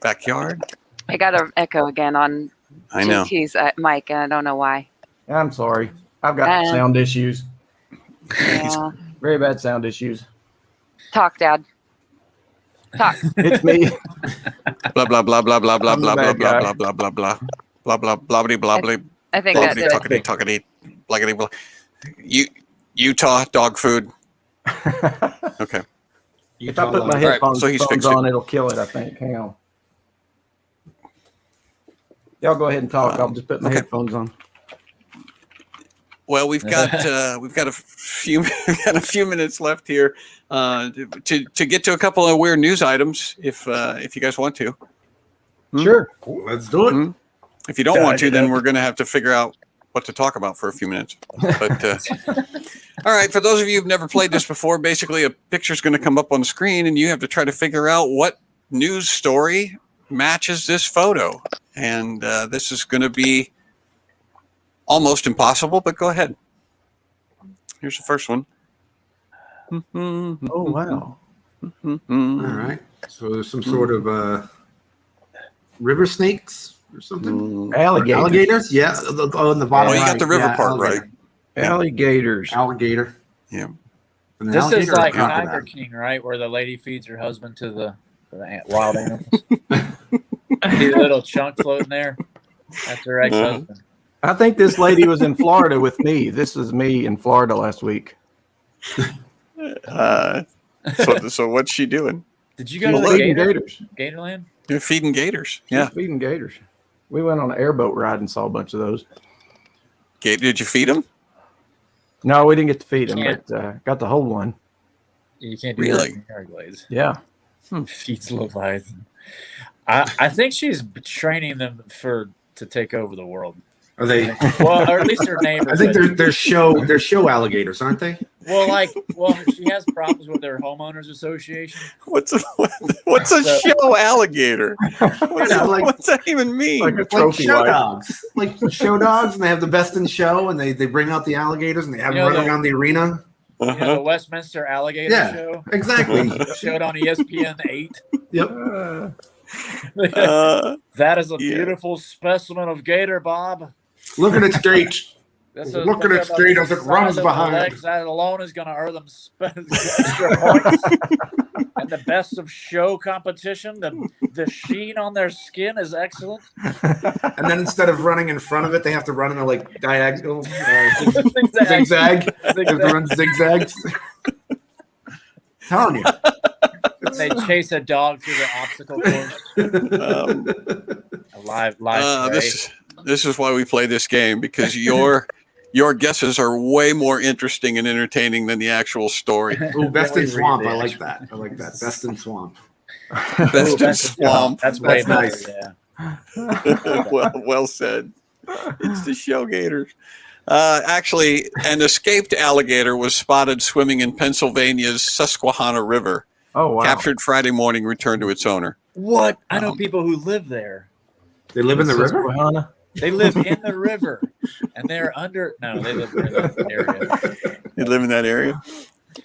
backyard. I got an echo again on I know. JT's mic, and I don't know why. I'm sorry. I've got sound issues. Yeah. Very bad sound issues. Talk, Dad. Talk. It's me. Blah blah blah blah blah blah I'm the blah blah bad guy. blah blah blah blah blah blah blah blah blah blah. I think that's it. Talkity, blackity, blah. Utah dog food. Okay. If I put my right, headphones so he's fixed on, it. it'll kill it, I think. Hang on. Y'all go ahead and talk. I'll just put my headphones on. Well, we've got a few minutes left here to get to a couple of weird news items if you guys want to. Sure. Let's do it. Mhm. If you don't want to, then we're going to have to figure out what to talk about for a few minutes. But all right, for those of you who've never played this before, basically a picture is going to come up on the screen, and you have to try to figure out what news story matches this photo. And this is going to be almost impossible, but go ahead. Here's the first one. Oh, wow. All right. So there's some sort of river snakes or something. Alligators. Yeah. On the bottom. Oh, you got the river right. part right. Alligators. Alligator. Yeah. An This is alligator or a like crocodile? Tiger King, right? Where the lady feeds her husband to the wild animals. See the little chunk floating there? That's her ex-husband. I think this lady was in Florida with me. This was me in Florida last week. So what's she doing? Did you go to She's the feeding gators. Gatorland? You're feeding gators. She's Yeah. feeding gators. We went on an airboat ride and saw a bunch of those. Did you feed them? No, we didn't get to feed them, Can't. but got to hold one. You can't do Really? that in Everglades. Yeah. Feeds Leviathan. I think she's training them to take over the world. Are they? Well, or at least her neighbors. I think they're show alligators, aren't they? well, she has problems with their homeowners association. What's a show alligator? What's that even mean? Like a Like trophy show wife. dogs, like show dogs, and they have the best in show, and they bring out the alligators and they have them You know, running around the arena. You know, the Westminster Alligator Yeah. Show. Exactly. Showed on ESPN 8. Yep. That is a Yeah. beautiful specimen of gator, Bob. Look at it straight. This Look at it straight as it runs the behind. legs. That alone is going to earn them extra points. And the best of show competition, the sheen on their skin is excellent. And then instead of running in front of it, they have to run in a like diagonal Zigzag. zigzag. They have to run zigzags. Telling you. They chase a dog through the obstacle course. A live This is why we play this game, because your guesses are way more interesting and entertaining than the actual story. Ooh, best in swamp. I like that. I like that. Best in swamp. Best in swamp. That's way That's better. nice. Yeah. well said. It's the show gators. Actually, an escaped alligator was spotted swimming in Pennsylvania's Susquehanna River. Oh, wow. Captured Friday morning, returned to its owner. What? I know people who live there. They live in the river? Susquehanna? They live in the river, and they're under. No, they live in the area. You live in that area?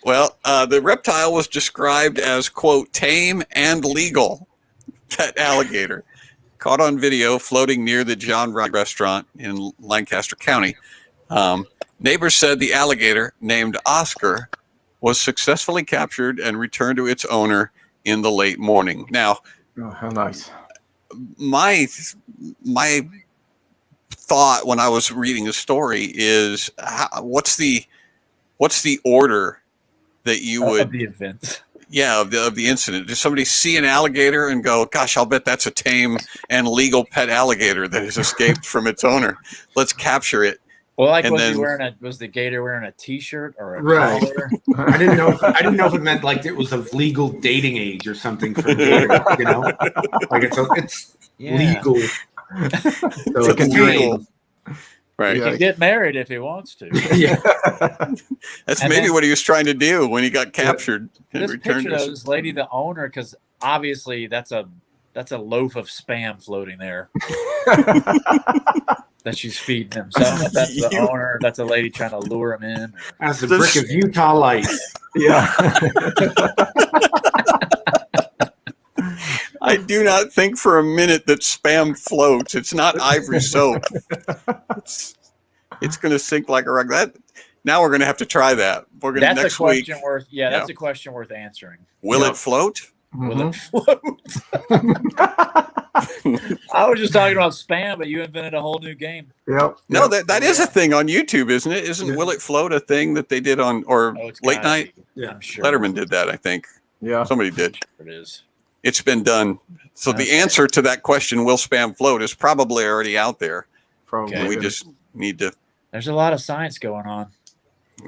Well, the reptile was described as, quote, tame and legal. That alligator, caught on video floating near the John Wright restaurant in Lancaster County. Neighbors said the alligator, named Oscar, was successfully captured and returned to its owner in the late morning. Now, Oh, how nice. my thought when I was reading the story is, what's the order that you would Of the event. Yeah, of the incident. Does somebody see an alligator and go, gosh, I'll bet that's a tame and legal pet alligator that has escaped from its owner. Let's capture it. Well, like, And was the gator wearing a T-shirt or a Right. collar? I didn't know if it meant like it was of legal dating age or something for gator, you know? Like it's Yeah. legal. So It's it's legal. Right. He can get married if he wants to. Yeah. That's And maybe then- what he was trying to do when he got captured and This returned picture to of this lady, the owner, because obviously that's a loaf of spam floating there that she's feeding him. So I don't know if that's the owner. That's a lady trying to lure him in. That's a brick of Utah Light. Yeah. I do not think for a minute that spam floats. It's not ivory soap. It's going to sink like a rock. Now we're going to have to try that. We're going to That's next a question week. worth. Yeah, that's a question worth answering. Will Yeah. it float? Will it float? I was just talking about spam, but you invented a whole new game. Yep. No, that is a thing on YouTube, isn't it? Isn't Will It Float a thing that they did on, or Oh, it's late gotta night? be. Yeah. I'm sure Letterman did that, I think. Yeah. Somebody did. it is. It's been done. So the Okay. answer to that question, will spam float, is probably already out there. Probably. Okay. We just need to, There's a lot of science going on.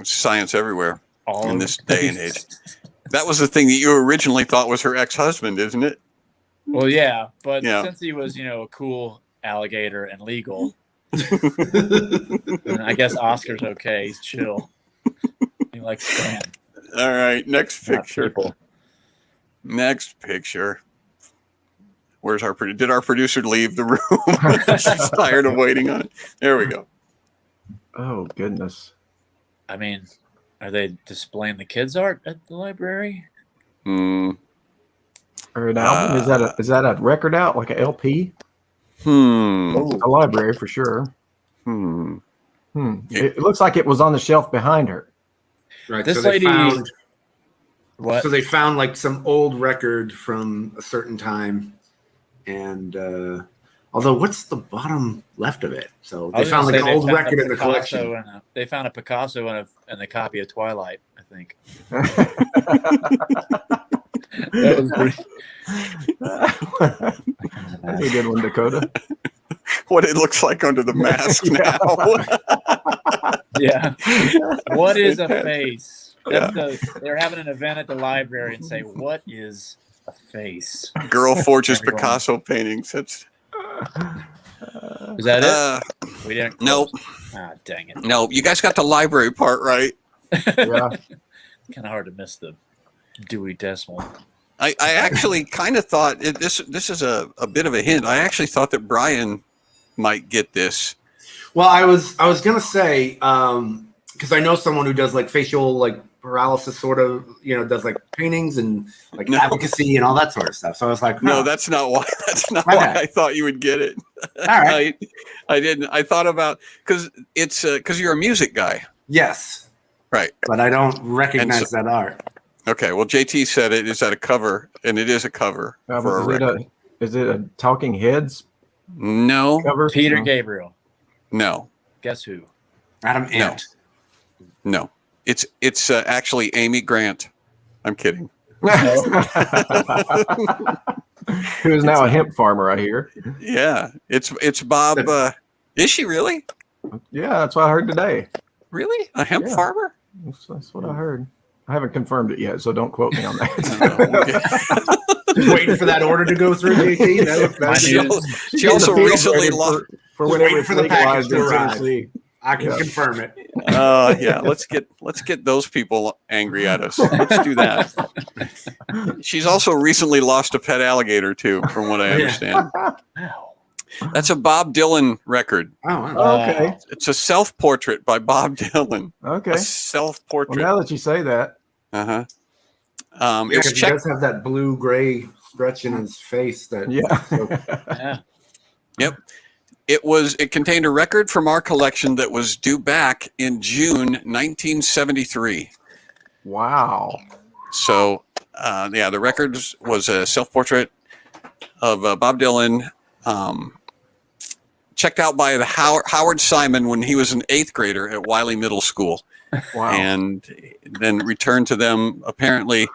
science everywhere All in over this the day and place. age. That was the thing that you originally thought was her ex-husband, isn't it? Well, yeah, but Yeah. since he was, a cool alligator and legal, then I guess Oscar's okay. He's chill. He likes spam. All right, next not picture. people. Next picture. Where's our producer? Did our producer leave the room? She's tired of waiting on it. There we go. Oh, goodness. I mean, are they displaying the kids' art at the library? Hmm. Or an album? Is that a record out, like a LP? Hmm. A library for sure. Hmm. Yeah. It looks like it was on the shelf behind her. Right. This so they lady- found What? So they found like some old record from a certain time, and although what's the bottom left of it? So I they was found gonna like say an they old found a record in the Picasso collection. they found a Picasso and a copy of Twilight, I think. That was pretty- That's a good one, Dakota. What it looks like under the mask now. Yeah. What is a face? They're having an event at the library and say, what is a face? Girl forges Everyone. Picasso paintings. That's Is that it? We didn't. nope. Ah, dang it. No, you guys got the library part right. Yeah. Kind of hard to miss the Dewey Decimal. I actually kind of thought this is a bit of a hint. I actually thought that Brian might get this. Well, I was gonna say because I know someone who does like facial like paralysis, sort of, does like paintings and like advocacy and all that sort of stuff. So I was like, no, that's not why. That's not why I thought you would get it. All right, I didn't. I thought about because you're a music guy. Yes, right. But I don't recognize that art. Okay, well, JT said it is at a cover, and it is a cover for a record. Is it a Talking Heads? No. Cover? Peter Gabriel. No. Guess who? Adam Ant. No. It's actually Amy Grant. I'm kidding. Who is now a hemp farmer, I hear. Yeah, it's Bob. Is she really? Yeah, that's what I heard today. Really, a hemp farmer? That's what I heard. I haven't confirmed it yet, so don't quote me on that. Just waiting for that order to go through, JT. She also recently lost for whenever it's legalized in Tennessee. I can confirm it. Yeah, let's get those people angry at us. Let's do that. She's also recently lost a pet alligator too, from what I understand. That's a Bob Dylan record. Oh, wow. Okay. It's a self-portrait by Bob Dylan. Okay. A self-portrait. Well, now that you say that. Uh-huh. He does have that blue-gray stretch in his face. Yeah. Yep. It contained a record from our collection that was due back in June 1973. Wow. So, the record was a self-portrait of Bob Dylan, checked out by the Howard Simon when he was an 8th grader at Wiley Middle School. Wow. And then returned to them. Apparently,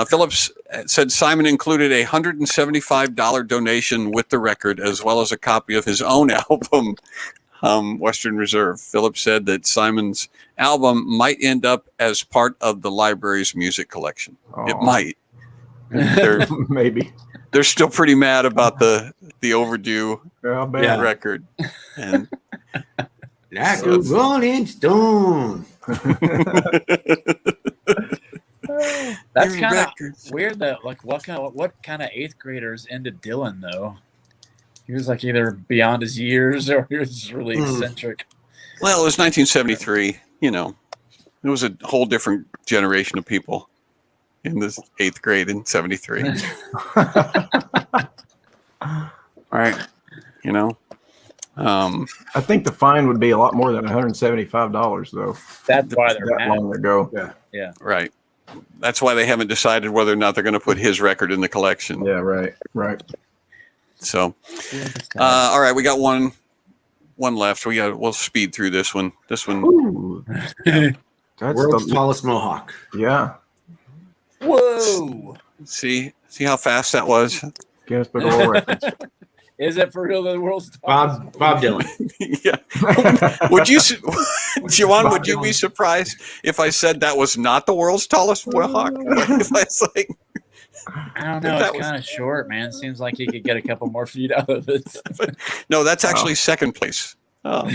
Phillips said Simon included a $175 donation with the record, as well as a copy of his own album, Western Reserve. Phillips said that Simon's album might end up as part of the library's music collection. Oh. It might. Maybe. They're still pretty mad about the overdue record. And like a Rolling Stone. That's kind of weird though. Like what kind of 8th graders into Dylan though? He was like either beyond his years or he was really eccentric. Well, it was 1973. It was a whole different generation of people in this 8th grade in 73. All right. I think the fine would be a lot more than $175 though. That's why they're that mad. long ago. Yeah. Right. That's why they haven't decided whether or not they're going to put his record in the collection. Yeah, right. So, all right, we got one left. We'll speed through this one. Ooh. That's World's tallest mohawk. Yeah. Whoa. See how fast that was? Guinness Book of World Records. Is it for real the world's Bob Dylan? Yeah. Juwan, would you be surprised if I said that was not the world's tallest mohawk? If I was like, I don't know. It's kind of short, man. Seems like you could get a couple more feet out of it. No, that's actually second place. Oh.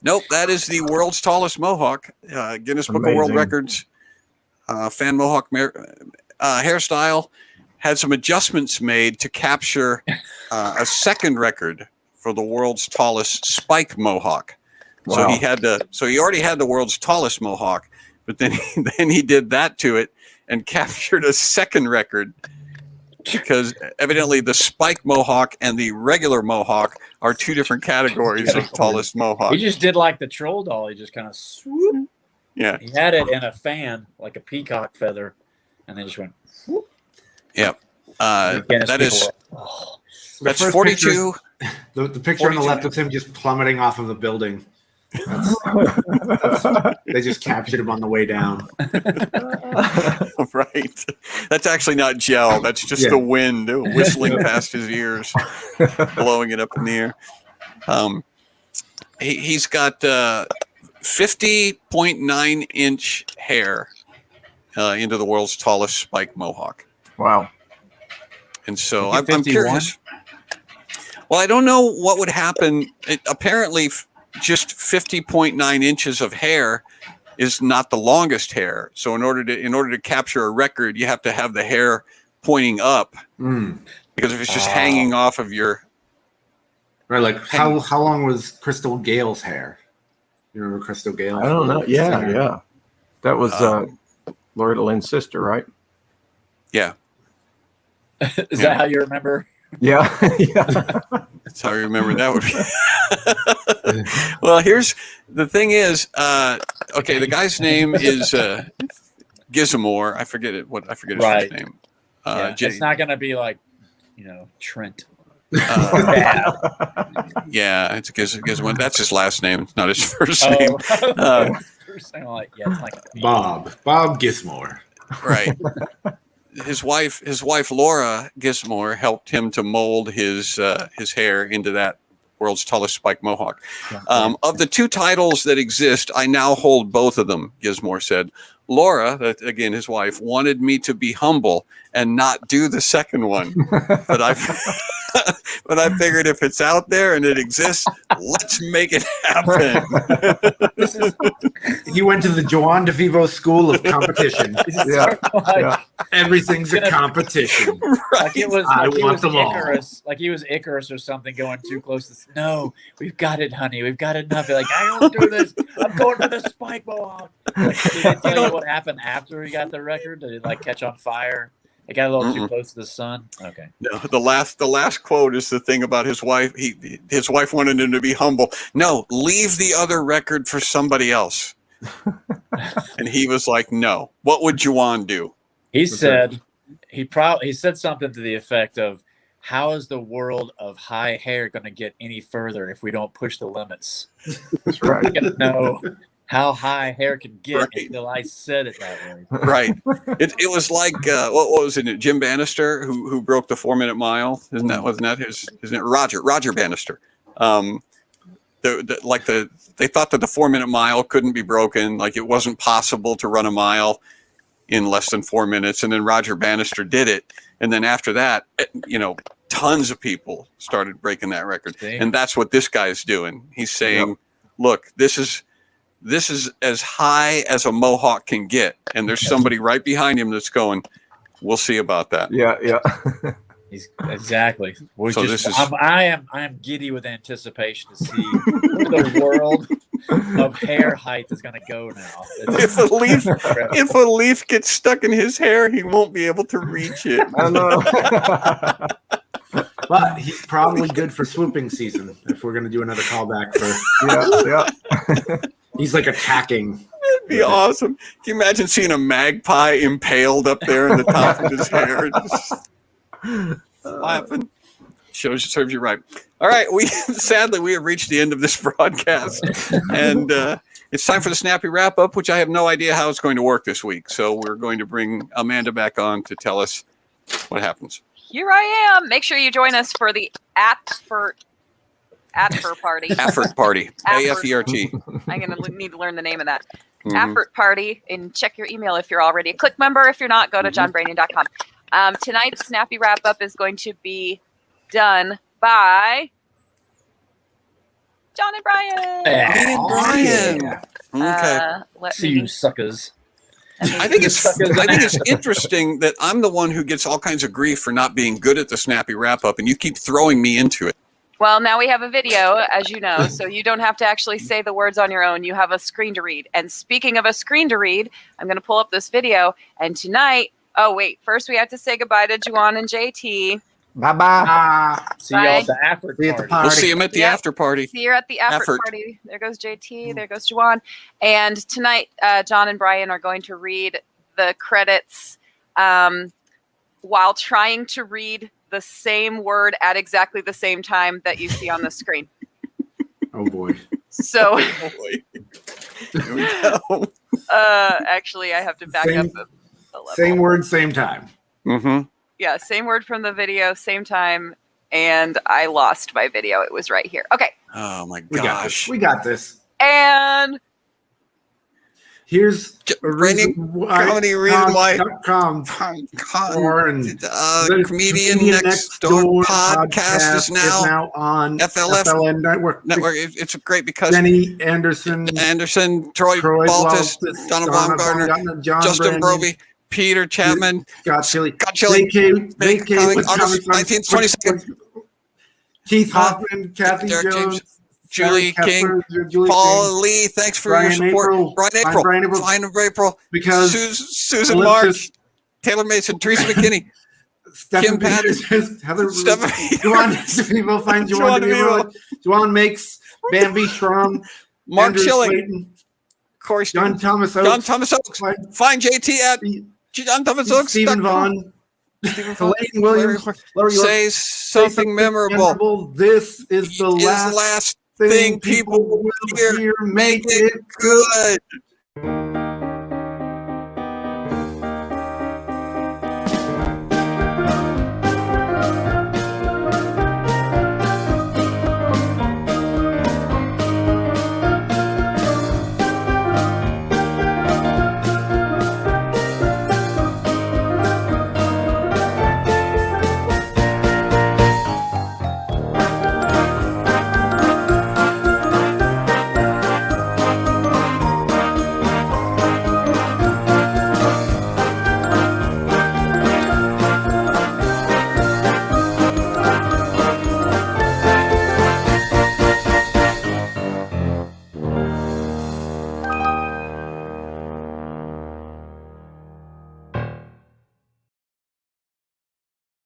Nope, that is the world's tallest mohawk. Guinness Book of World Records. Fan mohawk hairstyle. Had some adjustments made to capture a second record for the world's tallest spike mohawk. Wow. So he already had the world's tallest mohawk, but then he did that to it and captured a second record, because evidently the spike mohawk and the regular mohawk are two different categories of tallest mohawk. He just did like the troll doll. He just kind of swoop. Yeah. He had it in a fan, like a peacock feather, and then just went whoop. Yep. That's 42. The picture on the left of him just plummeting off of the building. They just captured him on the way down. Right. That's actually not gel. That's just the wind whistling past his ears, blowing it up in the air. He's got 50.9 inch hair into the world's tallest spike mohawk. Wow. And so I'm curious. Well, I don't know what would happen. Apparently, just 50.9 inches of hair is not the longest hair. So in order to capture a record, you have to have the hair pointing up. Because if it's just hanging off of your right, like how long was Crystal Gale's hair? You remember Crystal Gale? I don't know. Yeah. That was Loretta Lynn's sister, right? Yeah. Is that how you remember? Yeah. Yeah. That's how I remember that would be. Well, here's the thing is, okay, the guy's name is Gizmore. I forget his first name. It's not going to be like, Trent. Yeah, it's Gizmore. That's his last name, not his first name. First name, it's like Bob Gizmore. Right. His wife Laura Gizmore helped him to mold his hair into that world's tallest spike mohawk. Of the two titles that exist, I now hold both of them, Gizmore said. Laura, that again his wife, wanted me to be humble and not do the second one, but I figured if it's out there and it exists, let's make it happen. He went to the Joan de Vivo School of Competition. Everything's a competition. Like it was, I like he want was them all. Icarus, like he was Icarus or something, going too close to. No, we've got it, honey. We've got enough. Like I don't do this. I'm going for the spike mohawk. Like, did they tell you what happened after he got the record? Did it like catch on fire? It got a little too close to the sun. Okay. No, the last quote is the thing about his wife. His wife wanted him to be humble. No, leave the other record for somebody else. And he was like, "No. What would Juwan do?" He said he said something to the effect of, "How is the world of high hair going to get any further if we don't push the limits?" That's right. We're going to know how high hair can get until I said it that way. Right. It was like what was it? Jim Bannister who broke the 4-minute mile. Wasn't that his? Isn't it Roger Bannister? They thought that the 4-minute mile couldn't be broken. Like it wasn't possible to run a mile in less than 4 minutes. And then Roger Bannister did it. And then after that, tons of people started breaking that record. And that's what this guy's doing. He's saying, look, this is as high as a mohawk can get. And there's somebody right behind him that's going, we'll see about that. Yeah. Exactly. So I am giddy with anticipation to see where the world of hair height is going to go now. If a leaf gets stuck in his hair, he won't be able to reach it. I don't know. But he's probably good for swooping season if we're going to do another callback for. Yeah. He's like attacking. That'd be awesome. Can you imagine seeing a magpie impaled up there in the top of his hair? Just laughing. Serves you right. All right. Sadly, we have reached the end of this broadcast. And it's time for the Snappy wrap-up, which I have no idea how it's going to work this week. So we're going to bring Amanda back on to tell us what happens. Here I am. Make sure you join us for the Afert party. Afert party. A-F-E-R-T. I'm going to need to learn the name of that. Afert party. And check your email if you're already a Click member. If you're not, go to johnbranian.com. Tonight's Snappy wrap-up is going to be done by John and Brian. Okay. See you suckers. I think it's interesting that I'm the one who gets all kinds of grief for not being good at the Snappy wrap-up, and you keep throwing me into it. Well, now we have a video, as you know, so you don't have to actually say the words on your own. You have a screen to read. And speaking of a screen to read, I'm going to pull up this video. And tonight, first we have to say goodbye to Juwan and JT. Bye-bye. See y'all at the Afert party. We'll see him at the after party. See you at the Afert party. There goes JT. There goes Juwan. And tonight, John and Brian are going to read the credits while trying to read the same word at exactly the same time that you see on the screen. Oh boy. So Here we go. actually I have to back up the level. Same word, same time. Mm-hmm. Yeah, same word from the video, same time, and I lost my video. It was right here. Okay. Oh my gosh. We got this. And here's a Comedy reason why the Comedian Next Door podcast is now on FLN Network. It's great because Jenny Anderson, Troy Baltus, Donald Baumgartner, Justin Broby, Peter Chapman, Scott Chili, August 19th, 22nd, Keith Hoffman, Kathy Derek Jones, Julie Sarah King, Kepler, Julie Paul King, Lee, thanks for Brian your support. April. Brian Find April, Brian April. Brian April, Because Susan Ellipsis- March, Taylor Mason, Teresa McKinney, Stephen Kim Peters, Heather, Stephen Juan DeVivo, find Juan DeVivo, Juan Makes, Bambi Trum, Mark Andrew Schilling, Slayton, Corey John Thomas Oakes, John Thomas Oakes. Find JT at John Thomas Oakes. Stephen Vaughn, Elaine Williams, Larry York. Say something memorable. This is the Is last the last thing thing people will hear. Make it good.